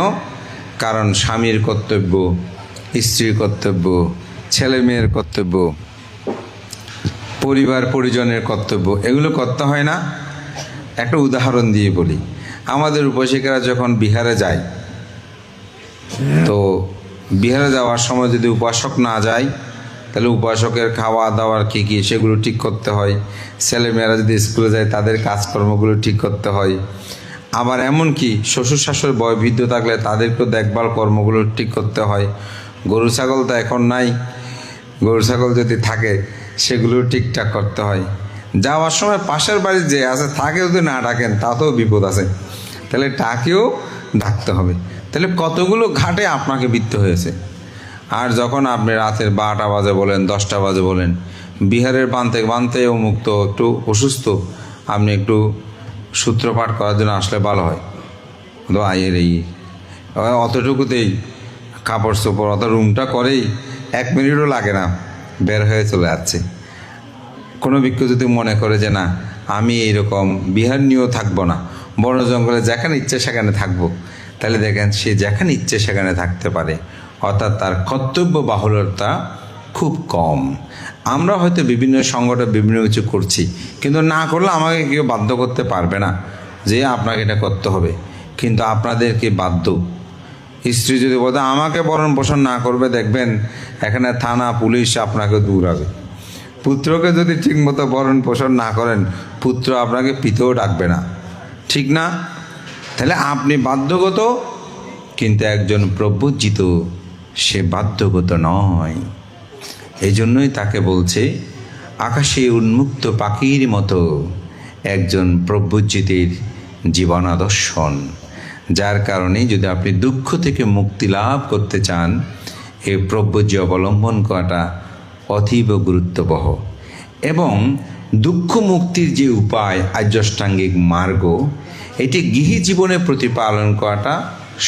কারণ স্বামীর কর্তব্য, স্ত্রীর কর্তব্য, ছেলে মেয়ের কর্তব্য, পরিবার পরিজনের কর্তব্য, এগুলো করতে হয় না। একটা উদাহরণ দিয়ে বলি, আমাদের উপাসিকারা যখন বিহারে যায়, তো বিহারে যাওয়ার সময় যদি উপাসক না যায়, তাহলে উপাসকের খাওয়া দাওয়ার কী কী সেগুলো ঠিক করতে হয়। ছেলেমেয়েরা যদি স্কুলে যায় তাদের কাজকর্মগুলো ঠিক করতে হয়। আবার এমনকি শ্বশুর শাশুড়ি বয়বৃদ্ধ থাকলে তাদেরকেও দেখভাল কর্মগুলো ঠিক করতে হয়। গরু ছাগল তো এখন নাই, গরু ছাগল যদি থাকে সেগুলো ঠিকঠাক করতে হয়। যাওয়ার সময় পাশের বাড়ির যে আছে তাকে যদি না ডাকেন তাতেও বিপদ আছে, তাহলে তাকেও ডাকতে হবে। তাহলে কতগুলো ঘাটে আপনাকে বিত্ত হয়েছে। আর যখন আপনি রাতের 12টা বাজে বলেন, 10টা বাজে বলেন, বিহারের বানতে মুক্ত একটু অসুস্থ, আপনি একটু সূত্রপাঠ করার জন্য আসলে ভালো হয়। আয়ের এই অতটুকুতেই কাপড় চোপড় অত রুমটা করেই 1 মিনিটও লাগে না, বের হয়ে চলে যাচ্ছে। কোনো ব্যক্তি যদি মনে করে যে না আমি এইরকম বিহার নিয়েও থাকবো না, বন জঙ্গলে যেখানে ইচ্ছে সেখানে থাকবো, তাহলে দেখেন সে যেখানে ইচ্ছে সেখানে থাকতে পারে, অর্থাৎ তার কর্তব্য বাহুল্যতা খুব কম। আমরা হয়তো বিভিন্ন সংগঠন বিভিন্ন কিছু করছি, কিন্তু না করলে আমাকে কেউ বাধ্য করতে পারবে না যে আপনাকে এটা করতে হবে। কিন্তু আপনাদেরকে বাধ্য। স্ত্রী যদি বলে আমাকে ভরণ পোষণ না করবে, দেখবেন এখানে থানা পুলিশ আপনাকে দৌড়াবে। পুত্রকে যদি ঠিকমতো ভরণ পোষণ না করেন, পুত্র আপনাকে পিতেও ডাকবে না, ঠিক না? তাহলে আপনি বাধ্যগত, কিন্তু একজন প্রব্রজিত সে বাধ্যগত নয়। এই জন্যই তাকে বলছে আকাশে উন্মুক্ত পাখির মতো একজন প্রব্রজিতের জীবন আদর্শন। যার কারণে যদি আপনি দুঃখ থেকে মুক্তি লাভ করতে চান, এই প্রব্রজ্য অবলম্বন করাটা অতীব গুরুত্ববহ। এবং দুঃখ মুক্তির যে উপায় আর্যাষ্টাঙ্গিক মার্গ, এটি গৃহী জীবনে প্রতিপালন করাটা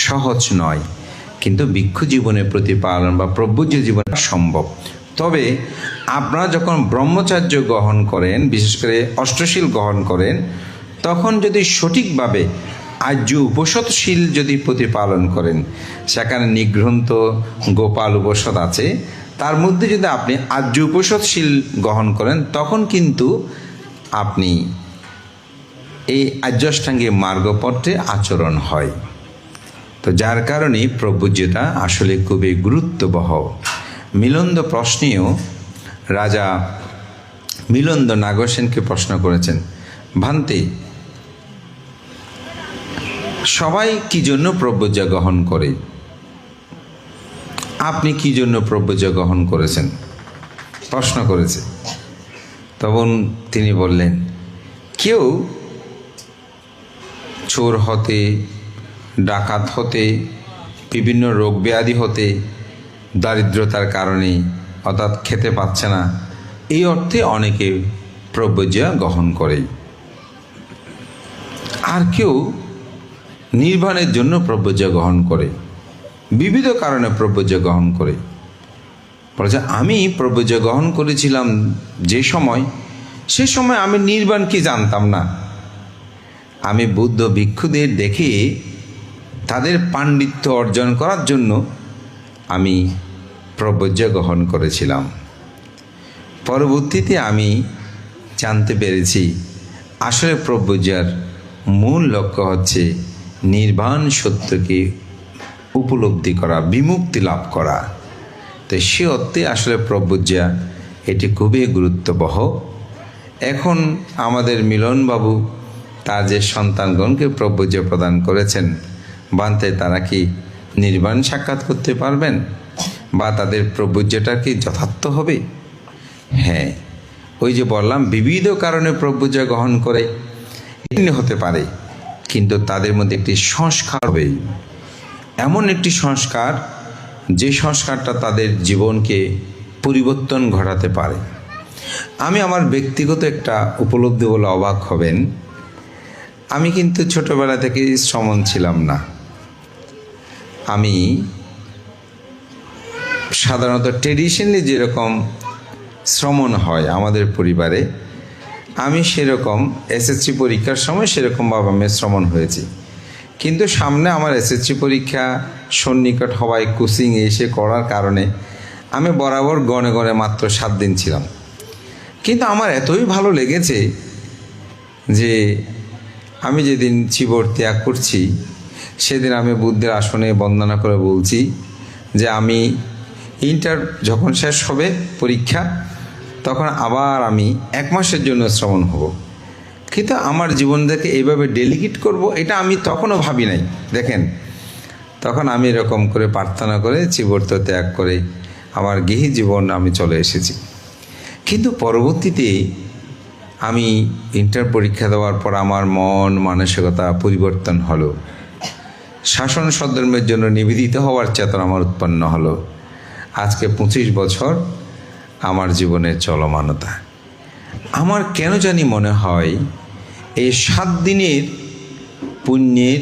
সহজ নয়, কিন্তু ভিক্ষু জীবনে প্রতিপালন বা প্রব্রজ্য জীবনে সম্ভব। তবে আপনারা যখন ব্রহ্মচর্য গ্রহণ করেন, বিশেষ করে অষ্টশীল গ্রহণ করেন, তখন যদি সঠিকভাবে আর্য উপসদশীল যদি প্রতিপালন করেন, সেখানে নিগ্রন্থ গোপাল উপসদ আছে, তার মধ্যে যদি আপনি আর্য উপসদশীল গ্রহণ করেন, তখন কিন্তু আপনি এই আর্যাষ্টাঙ্গিক মার্গপথে আচরণ হয়। তো যার কারণে প্রব্রজ্যতা আসলে খুবই গুরুত্ববহ। মিলন্দ প্রশ্নেও রাজা মিলন্দ নাগসেনকে প্রশ্ন করেছেন, ভান্তে সবাই কি জন্য প্রব্রজ্য গ্রহণ করে, আপনি কি জন্য প্রব্রজ্য গ্রহণ করেছেন, প্রশ্ন করেছে। তখন তিনি বললেন, কেউ চোর হতে, ডাকাত হতে, বিভিন্ন রোগ ব্যাধি হতে, দারিদ্রতার কারণে অর্থাৎ খেতে পাচ্ছে না, এই অর্থে অনেকে প্রব্রজ্য গ্রহণ করে। আর কেউ নির্বাণের জন্য প্রব্রজ্য গ্রহণ করে, বিবিধ কারণে প্রব্রজ্য গ্রহণ করে। বলছে আমি প্রব্রজ্য গ্রহণ করেছিলাম যে সময়, সে সময় আমি নির্বাণ কি জানতাম না। আমি বুদ্ধ ভিক্ষুদের দেখে তাদের পাণ্ডিত্য অর্জন করার জন্য আমি প্রব্রজ্য গ্রহণ করেছিলাম। পরবর্তীতে আমি জানতে পেরেছি আসলে প্রব্রজ্যার মূল লক্ষ্য হচ্ছে নির্বাণ সত্যকে উপলব্ধি করা, বিমুক্তি লাভ করা। তো সে অর্থে আসলে প্রব্রজ্যা এটি খুবই গুরুত্ববহ। এখন আমাদের মিলনবাবু তার যে সন্তানগণকে প্রব্রজ্য প্রদান করেছেন, বান্তে তারা কি নির্বাণ সাক্ষাৎ করতে পারবেন, বা তাদের প্রব্রজ্যটা কি যথার্থ হবে? হ্যাঁ, ওই যে বললাম বিবিধ কারণে প্রব্রজ্য গ্রহণ করে, এটি হতে পারে। কিন্তু তাদের মধ্যে একটি সংস্কার হবে, এমন একটি সংস্কার যে সংস্কারটা তাদের জীবনকে পরিবর্তন ঘটাতে পারে। আমি আমার ব্যক্তিগত একটা উপলব্ধি বলে অবাক হবেন, আমি কিন্তু ছোটবেলা থেকেই শ্রমণ ছিলাম না। আমি সাধারণত ট্রেডিশনালি যেরকম শ্রমণ হয় আমাদের পরিবারে, আমি সেরকম এসএসসি পরীক্ষার সময় সেরকমভাবে আমি শ্রমণ হয়েছি। কিন্তু সামনে আমার এসএসসি পরীক্ষা সন্নিকট হওয়ায় কোচিংয়ে এসে করার কারণে আমি বরাবর গণে গণে মাত্র 7 দিন ছিলাম। কিন্তু আমার এতই ভালো লেগেছে যে আমি যেদিন চিবর ত্যাগ করছি সেদিন আমি বুদ্ধের আসনে বন্দনা করে বলছি যে আমি ইন্টার যখন শেষ হবে পরীক্ষা তখন আবার আমি 1 মাসের জন্য শ্রমণ হব। কিন্তু আমার জীবনটাকে এইভাবে ডেলিগেট করব এটা আমি তখনও ভাবি নাই। দেখেন, তখন আমি এরকম করে প্রার্থনা করে চিবর্ত ত্যাগ করে আমার গৃহী জীবন আমি চলে এসেছি। কিন্তু পরবর্তীতে আমি ইন্টার পরীক্ষা দেওয়ার পর আমার মন মানসিকতা পরিবর্তন হলো, শাসন সদ্ধর্মের জন্য নিবেদিত হওয়ার চেতনা আমার উৎপন্ন হলো। আজকে 25 বছর আমার জীবনের চলমানতা। আমার কেন জানি মনে হয় এই 7 দিনের পুণ্যের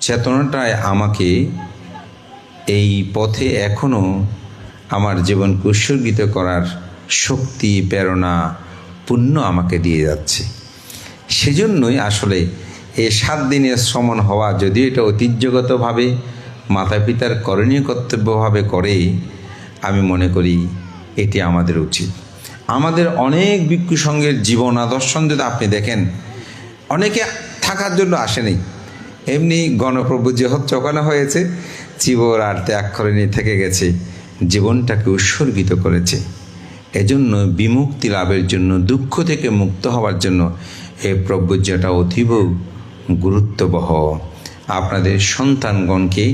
চেতনাটায় আমাকে এই পথে এখনও আমার জীবনকে উৎসর্গিত করার শক্তি, প্রেরণা, পুণ্য আমাকে দিয়ে যাচ্ছে। সেজন্যই আসলে এই 7 দিনের শ্রমণ হওয়া, যদিও এটা ঐতিহ্যগতভাবে মাতা পিতার করণীয় কর্তব্যভাবে করে, আমি মনে করি এটি আমাদের উচিত। আমাদের অনেক ভিক্ষু সংঘের জীবন আদর্শন যদি আপনি দেখেন, অনেকে থাকার জন্য আসেনি, এমনি গণপ্রভু যে হচ্ছে ওখানে হয়েছে, চিবর আর ত্যাগকরণী থেকে গেছে, জীবনটাকে উৎসর্গিত করেছে। এজন্য বিমুক্তি লাভের জন্য, দুঃখ থেকে মুক্ত হওয়ার জন্য এই প্রব্রজ্যটা অতীব গুরুত্ববহ। আপনাদের সন্তানগণকে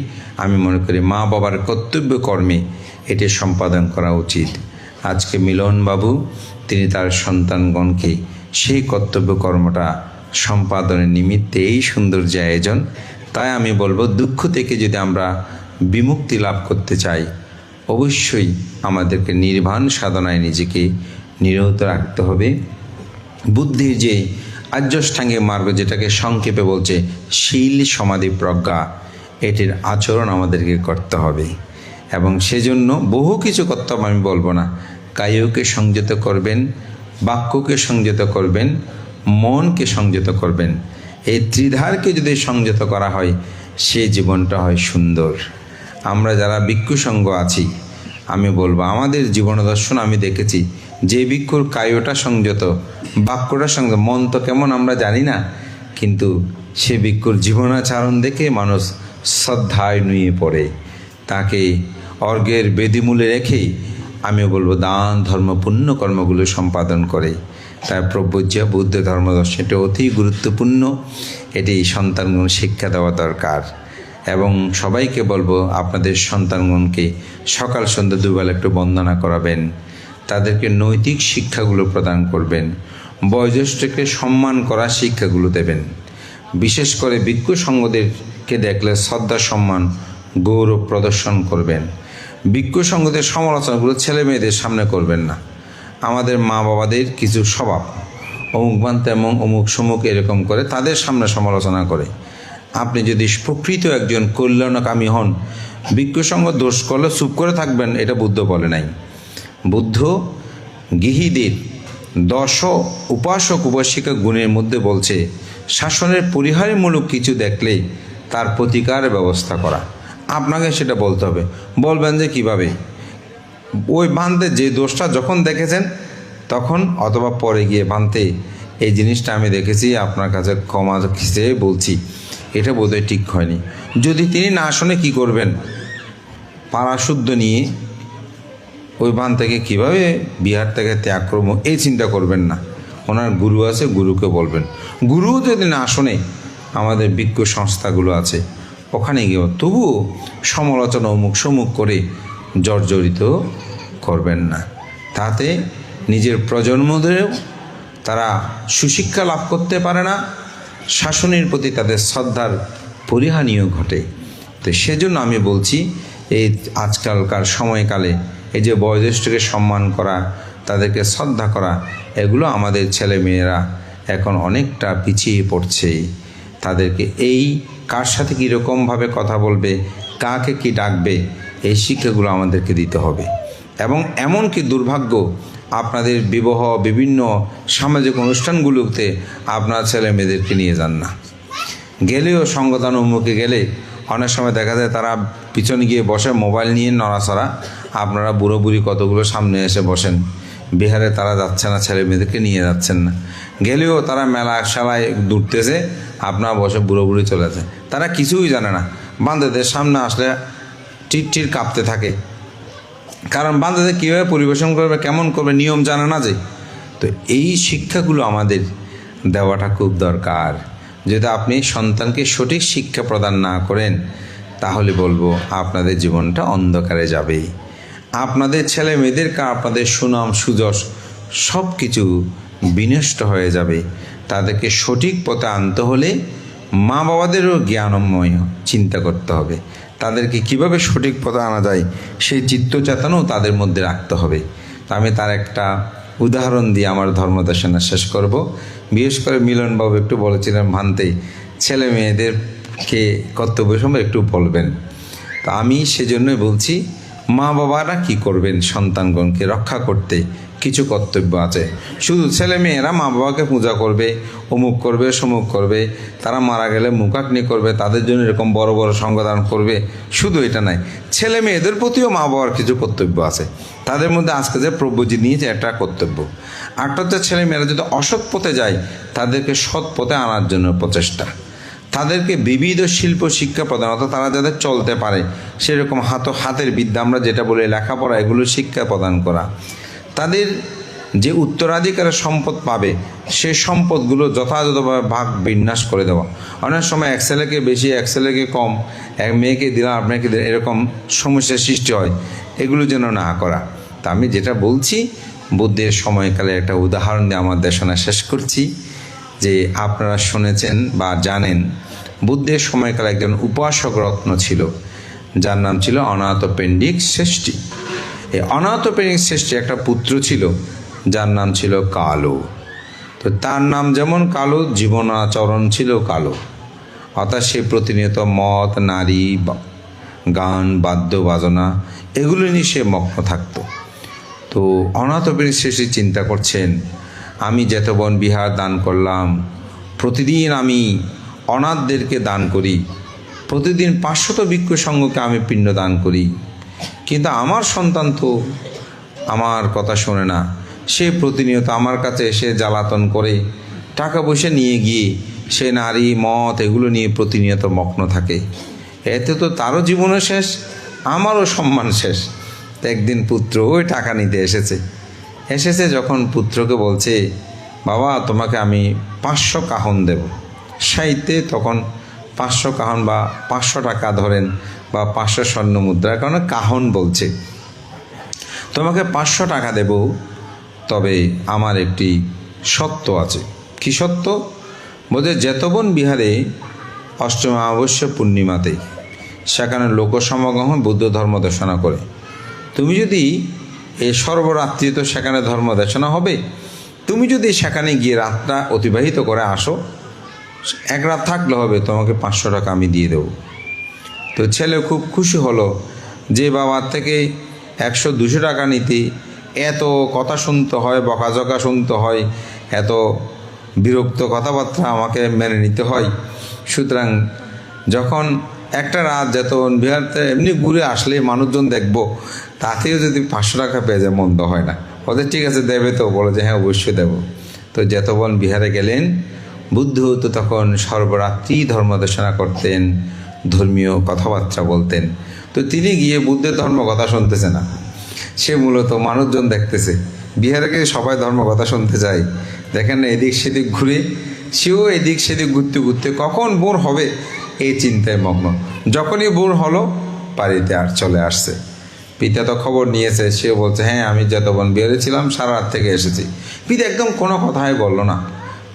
আমি মনে করি মা বাবার কর্তব্য কর্মে এটি সম্পাদন করা উচিত। আজকে মিলনবাবু তিনি তার সন্তানগণকে সেই কর্তব্য কর্মটা সম্পাদনের নিমিত্তে এই সুন্দর যে আয়োজন, তাই আমি বলবো দুঃখ থেকে যদি আমরা বিমুক্তি লাভ করতে চাই, অবশ্যই আমাদেরকে নির্বাণ সাধনায় নিজেকে নিরত রাখতে হবে। বুদ্ধির যে আর্যষ্টাঙ্গিক মার্গ, যেটাকে সংক্ষেপে বলছে শীল সমাধি প্রজ্ঞা, এটির আচরণ আমাদেরকে করতে হবে। এবং সেজন্য বহু কিছু করতে হবে, আমি বলবো না। কায়কে সংযত করবেন, বাক্যকে সংযত করবেন, মনকে সংযত করবেন। এই ত্রিধারকে যদি সংযত করা হয়, সে জীবনটা হয় সুন্দর। আমরা যারা ভিক্ষু সংঘ আছি, আমি বলবো আমাদের জীবন দর্শন আমি দেখেছি, যে ভিক্ষুর কায়টা সংযত, বাক্যটা সংযত, মন তো কেমন আমরা জানি না, কিন্তু সে ভিক্ষুর জীবনাচরণ দেখে মানুষ শ্রদ্ধায় নুয়ে পড়ে। তাকে অর্ঘ্যের বেদিমূলে রেখেই আমি বলবো দান ধর্ম পুণ্য কর্মগুলো সম্পাদন করে। তাই প্রব্রজ্য বুদ্ধ ধর্মদর্শন এটা অতি গুরুত্বপূর্ণ, এটি সন্তানগণ শিক্ষা দেওয়া দরকার। এবং সবাইকে বলবো আপনাদের সন্তানগণকে সকাল সন্ধ্যা দুবেলা একটু বন্দনা করাবেন, তাদেরকে নৈতিক শিক্ষাগুলো প্রদান করবেন, বয়োজ্যেষ্ঠকে সম্মান করার শিক্ষাগুলো দেবেন। বিশেষ করে ভিক্ষু সংঘদেরকে দেখলে শ্রদ্ধা সম্মান গৌরব প্রদর্শন করবেন। ভিক্ষু সংঘদের সমালোচনাগুলো ছেলে মেয়েদের সামনে করবেন না। আমাদের মা বাবাদের কিছু স্বভাব, অমুক বান্তে এবং অমুক সমুক এরকম করে তাদের সামনে সমালোচনা করে। আপনি যদি প্রকৃত একজন কল্যাণকামী হন, ভিক্ষু সংঘ দোষ করলে চুপ করে থাকবেন, এটা বুদ্ধ বলে নাই। বুদ্ধ গৃহীদের 10 উপাসক উপাসিকা গুণের মধ্যে বলছে শাসনের পরিহারমূলক কিছু দেখলে তার প্রতিকারের ব্যবস্থা করা। আপনাকে সেটা বলতে হবে। বলবেন যে কিভাবে? ওই ভান্তে যে দোষটা যখন দেখেছেন তখন, অথবা পরে গিয়ে ভান্তে এই জিনিসটা আমি দেখেছি, আপনার কাছে ক্ষমা চেয়ে বলছি, এটা বোধহয় ঠিক হয়নি। যদি তিনি না শোনে কি করবেন? পারাশুদ্ধ নিয়ে ওই ভান থেকে কীভাবে বিহার থেকে ত্যাগ করবো এই চিন্তা করবেন না। ওনার গুরু আছে, গুরুকে বলবেন। গুরুও যদি না শোনে, আমাদের ভিক্ষু সংস্থাগুলো আছে, ওখানে গিয়ে তবুও সমালোচনা অমুক সমুখ করে জর্জরিত করবেন না। তাতে নিজের প্রজন্মদেরও তারা সুশিক্ষা লাভ করতে পারে না, শাসনের প্রতি তাদের শ্রদ্ধার পরিহানিও ঘটে। তো সেজন্য আমি বলছি, এই আজকালকার সময়কালে এই যে বয়োজ্যেষ্ঠকে সম্মান করা, তাদেরকে শ্রদ্ধা করা, এগুলো আমাদের ছেলেমেয়েরা এখন অনেকটা পিছিয়ে পড়ছে। তাদেরকে এই কার সাথে কীরকমভাবে কথা বলবে, কাকে কি ডাকবে, এই শিক্ষাগুলো আমাদেরকে দিতে হবে। এবং এমনকি দুর্ভাগ্য, আপনাদের বিবাহ বিভিন্ন সামাজিক অনুষ্ঠানগুলোতে আপনার ছেলে মেয়েদেরকে নিয়ে যান না। গেলেও সঙ্গদান উন্মুখে গেলে অনেক সময় দেখা যায় তারা পিছনে গিয়ে বসে মোবাইল নিয়ে নড়াচড়া। আপনারা বুড়ো বুড়ি কতগুলো সামনে এসে বসেন, বিহারে তারা যাচ্ছে না, ছেলে মেয়েদেরকে নিয়ে যাচ্ছেন না। গেলেও তারা মেলা শালায় দূরতেছে, আপনার বসে বুড়ো বুড়ি চলে যায়। তারা কিছুই জানে না। বান্ধবদের সামনে আসলে টির কাঁপতে থাকে, কারণ বান্ধবদের কীভাবে পরিবেশন করবে, কেমন করবে, নিয়ম জানে না যে। তো এই শিক্ষাগুলো আমাদের দেওয়াটা খুব দরকার। যদি আপনি সন্তানকে সঠিক শিক্ষা প্রদান না করেন, তাহলে বলবো আপনাদের জীবনটা অন্ধকারে যাবে। আপনাদের ছেলে মেয়েদেরকে আপনাদের সুনাম সুযশ সব কিছু বিনষ্ট হয়ে যাবে। তাদেরকে সঠিক পথে আনতে হলে মা বাবাদেরও জ্ঞানময় চিন্তা করতে হবে। তাদেরকে কিভাবে সঠিক পথে আনা যায় সেই চিত্ত চেতনাও তাদের মধ্যে রাখতে হবে। তো আমি তার একটা উদাহরণ দিয়ে আমার ধর্মদেশনা শেষ করব। বিশেষ করে মিলনবাবু একটু বলেছিলেন ভান্তে ছেলে মেয়েদেরকে কর্তব্য সময় একটু বলবেন। তো আমি সেজন্যই বলছি, মা বাবারা কি করবেন সন্তানগণকে রক্ষা করতে, কিছু কর্তব্য আছে। শুধু ছেলে মেয়েরা মা বাবাকে পূজা করবে, অমুক করবে, সমুক করবে, তারা মারা গেলে মুখাগ্নি করবে, তাদের জন্য এরকম বড় বড় সঙ্গদান করবে, শুধু এটা নাই, ছেলে মেয়েদের প্রতিও মা বাবার কিছু কর্তব্য আছে। তাদের মধ্যে আজকে যে প্রভুজি নিয়েছে একটা কর্তব্য। আরটা হচ্ছে ছেলে মেয়েরা যদি অসৎ পথে যায়, তাদেরকে সৎ পথে আনার জন্য প্রচেষ্টা। তাদেরকে বিবিধ শিল্প শিক্ষা প্রদান, অর্থাৎ তারা যাদের চলতে পারে সেরকম হাতের বিদ্যা, আমরা যেটা বলি লেখাপড়া, এগুলো শিক্ষা প্রদান করা। তাদের যে উত্তরাধিকারের সম্পদ পাবে সেই সম্পদগুলো যথাযথভাবে ভাগ বিন্যাস করে দেওয়া। অনেক সময় এক ছেলেকে বেশি, এক ছেলেকে কম, এক মেয়েকে দিলাম আপনাকে দিলাম, এরকম সমস্যার সৃষ্টি হয়। এগুলো যেন না করা। তা আমি যেটা বলছি, বুদ্ধের সময়কালে একটা উদাহরণ দিয়ে আমার দেশনা শেষ করছি। যে আপনারা শুনেছেন বা জানেন, বুদ্ধের সময়কালে একজন উপাসক রত্ন ছিল, যার নাম ছিল অনাথপেণ্ডিক শ্রেষ্ঠী। এই অনাথপেণ্ডিক শ্রেষ্ঠী একটা পুত্র ছিল, যার নাম ছিল কালো। তো তার নাম যেমন কালো, জীবনাচরণ ছিল কালো। অর্থাৎ সে প্রতিনিয়ত মদ, নারী, গান, বাদ্য বাজনা এগুলো নিয়ে সে মগ্ন থাকত। তো অনাথপেণ্ডিক শ্রেষ্ঠী চিন্তা করছেন, আমি যেতবন বিহার দান করলাম, প্রতিদিন আমি অনাথদেরকে দান করি, প্রতিদিন 500 ভিক্ষু সংঘকে আমি পিণ্ড দান করি, কিন্তু আমার সন্তান তো আমার কথা শোনে না। সে প্রতিনিয়ত আমার কাছে এসে জ্বালাতন করে, টাকা পয়সা নিয়ে গিয়ে সে নারী, মদ এগুলো নিয়ে প্রতিনিয়ত মগ্ন থাকে। এতে তো তারও জীবনও শেষ, আমারও সম্মান শেষ। তো একদিন পুত্র ওই টাকা নিতে এসেছে যখন পুত্রকে বলছে, বাবা তোমাকে আমি 500 কাহন দেব। সাহিত্যে তখন 500 কাহন বা 500 টাকা ধরেন, বা 500 স্বর্ণ মুদ্রার কারণে কাহন বলছে। তোমাকে 500 টাকা দেব, তবে আমার একটি সত্য আছে। কি সত্য? বলছে যেতবন বিহারে অষ্টমী অমাবস্যা পূর্ণিমাতে সেখানে লোকসমাগম বুদ্ধ ধর্ম দেশনা করে। তুমি যদি এই সর্বরাত্রি তো সেখানে ধর্ম দেশনা হবে, তুমি যদি সেখানে গিয়ে রাতটা অতিবাহিত করে আসো, এক রাত থাকলে হবে, তোমাকে 500 টাকা আমি দিয়ে দেবো। তো ছেলে খুব খুশি হলো যে বাবার থেকে 100-200 টাকা নিতে এত কথা শুনতে হয়, বকাঝকা শুনতে হয়, এত বিরক্ত কথাবার্তা আমাকে মেনে নিতে হয়। সুতরাং যখন একটা রাত যেতন বিহারতে এমনি ঘুরে আসলে মানুষজন দেখবো, তাতেও যদি 500 টাকা পেয়ে যায় মন্দ হয় না। ওদের ঠিক আছে দেবে তো? বলে যে হ্যাঁ অবশ্যই দেব। তো যেতবন বিহারে গেলেন, বুদ্ধ তো তখন সর্বরাত্রি ধর্মদেশনা করতেন, ধর্মীয় কথাবার্তা বলতেন। তো তিনি গিয়ে বুদ্ধের ধর্ম কথা শুনতেছে না, সে মূলত মানুষজন দেখতেছে। বিহারে সবাই ধর্ম কথা শুনতে যায়, দেখেন না এদিক সেদিক ঘুরে, সেও এদিক সেদিক ঘুরতে ঘুরতে কখন বোর হবে এই চিন্তায় মগ্ন। যখনই বোর হলো, বাড়িতে আর চলে আসছে। পিতা তো খবর নিয়েছে, সেও বলছে হ্যাঁ আমি যেতবন বিহারে ছিলাম সারা রাত থেকে এসেছি। পিতা একদম কোনো কথাই বললো না।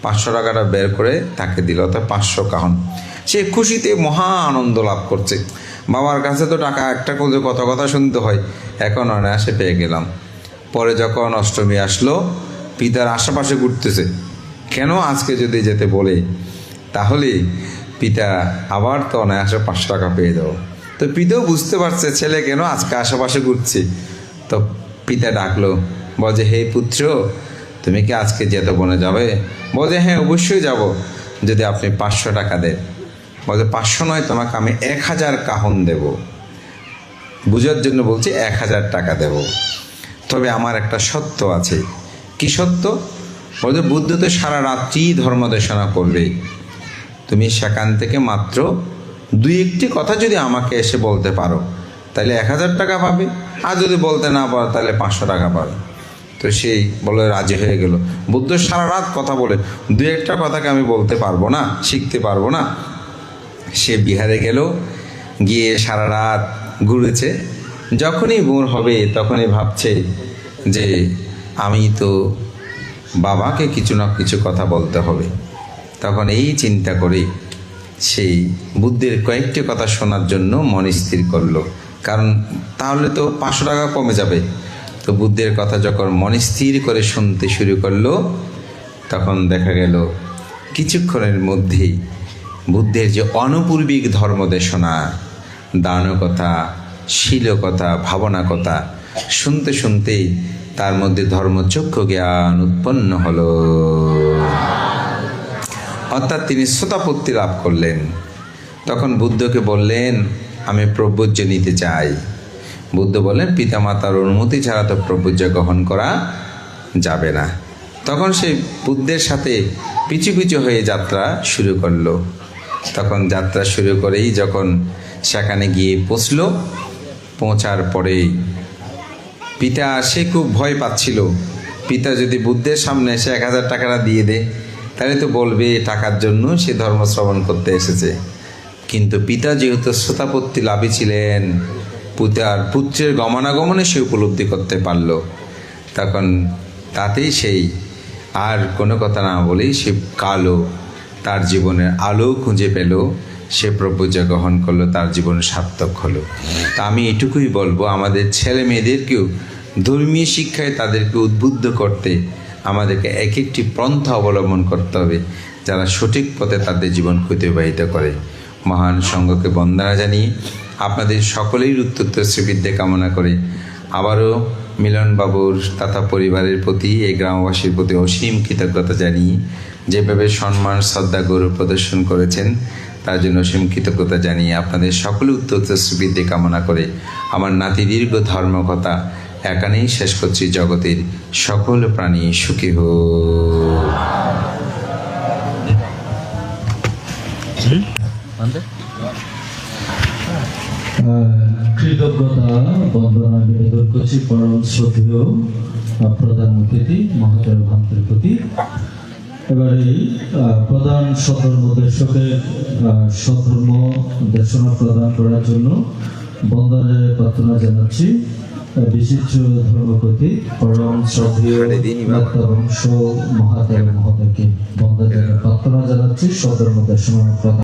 500 টাকাটা বের করে তাকে দিল, অর্থাৎ 500 কাহন। সে খুশিতে মহা আনন্দ লাভ করছে। বাবার কাছে তো টাকা একটা করে কত কথা শুনতে হয়, এখন অনায়াসে পেয়ে গেলাম। পরে যখন অষ্টমী আসলো, পিতার আশেপাশে ঘুরতেছে, কেন আজকে যদি যেতে বলে তাহলে পিতা আবার তো অনায়াসে 500 টাকা পেয়ে যাও। তো পিতাও বুঝতে পারছে ছেলে কেন আজকে আশেপাশে ঘুরছে। তো পিতা ডাকলো, বলছে হে পুত্র, তুমি কি আজকে যেতে বনে যাবে? বলছে হ্যাঁ অবশ্যই যাব, যদি আপনি 500 টাকা দেন। বলছে 500 নয়, তোমাকে আমি 1000 কাহন দেব। বুঝার জন্য বলছি 1000 টাকা দেব, তবে আমার একটা সত্য আছে। কি সত্য? বলছে বুদ্ধ তো সারা রাত্রি ধর্ম দেশনা করবে, তুমি সেখান থেকে মাত্র 2-1টি কথা যদি আমাকে এসে বলতে পারো তাহলে 1000 টাকা পাবে, আর যদি বলতে না পারো তাহলে 500 টাকা পাবে। তো সেই বলে রাজি হয়ে গেল। বুদ্ধ সারা রাত কথা বলে, 2-1টা কথাকে আমি বলতে পারবো না, শিখতে পারবো না। সে বিহারে গেল, গিয়ে সারা রাত ঘুরেছে। যখনই ভোর হবে তখনই ভাবছে যে আমি তো বাবাকে কিছু না কিছু কথা বলতে হবে। তখন এই চিন্তা করে সেই বুদ্ধের কয়েকটি কথা শোনার জন্য মন স্থির করলো, কারণ তাহলে তো 500 টাকা কমে যাবে। তো বুদ্ধের কথা যখন মন স্থির করে শুনতে শুরু করলো, তখন দেখা গেল কিছুক্ষণের মধ্যেই বুদ্ধের যে অনুপূর্বিক ধর্মদেশনা, দানকথা, শীলকথা, ভাবনা-কথা শুনতে শুনতেই তার মধ্যে ধর্মচক্ষু জ্ঞান উৎপন্ন হলো, অর্থাৎ তিনি শ্রোতাপত্তি লাভ করলেন। তখন বুদ্ধকে বললেন, আমি প্রব্রজ্য নিতে চাই। বুদ্ধ বললেন, পিতামাতার অনুমতি ছাড়া তো প্রব্রজ্য গ্রহণ করা যাবে না। তখন সেই বুদ্ধের সাথে পিছু পিছু হয়ে যাত্রা শুরু করলো। তখন যাত্রা শুরু করেই যখন সেখানে গিয়ে পৌঁছার পরেই পিতা সে খুব ভয় পাচ্ছিল। পিতা যদি বুদ্ধের সামনে এসে 1000 টাকাটা দিয়ে দেয় তাহলে তো বলবে টাকার জন্য সে ধর্ম শ্রবণ করতে এসেছে। কিন্তু পিতা যেহেতু শ্রোতাপত্তি লাভী ছিলেন, পুত্রের গমনাগমনে সে উপলব্ধি করতে পারল। তখন তাতেই সেই আর কোনো কথা না বলেই সে কালো তার জীবনের আলো খুঁজে পেল, সে প্রব্রজ্য গ্রহণ করলো, তার জীবন সার্থক হলো। তা আমি এটুকুই বলবো, আমাদের ছেলে মেয়েদেরকেও ধর্মীয় শিক্ষায় তাদেরকে উদ্বুদ্ধ করতে আমাদেরকে এক একটি পন্থা অবলম্বন করতে হবে, যারা সঠিক পথে তাদের জীবন অতিবাহিত করে। মহান সংঘকে বন্দনা জানিয়ে আপনাদের সকলের উত্তর শ্রীবিদ্যে কামনা করে আবারও মিলনবাবুর তথা পরিবারের প্রতি, এই গ্রামবাসীর প্রতি অসীম কৃতজ্ঞতা জানিয়ে যেভাবে সম্মান শ্রদ্ধা গৌরব প্রদর্শন করেছেন তার জন্য অসীম কৃতজ্ঞতা জানিয়ে আপনাদের সকলে উত্তর শ্রীবিদ্যে কামনা করে আমার নাতি দীর্ঘ ধর্মকথা এখানেই শেষ করছি। জগতের সকল প্রাণী সুখী হোক। কৃতজ্ঞতা বন্দনা নিবেদন করছি পরম শ্রদ্ধেয় প্রধান অতিথি মহোদয় ভান্তের প্রতি। এবারে প্রধান সধর্মদেশকে সধর্ম দেশনা প্রদান করার জন্য বন্দনার প্রার্থনা জানাচ্ছি বিশিষ্ট ধর্মপতি পরম শ্রদ্ধেয় বংশ মহাদেব মহোদয়কে বন্দনার প্রার্থনা জানাচ্ছি সধর্ম দেশনা প্রদান।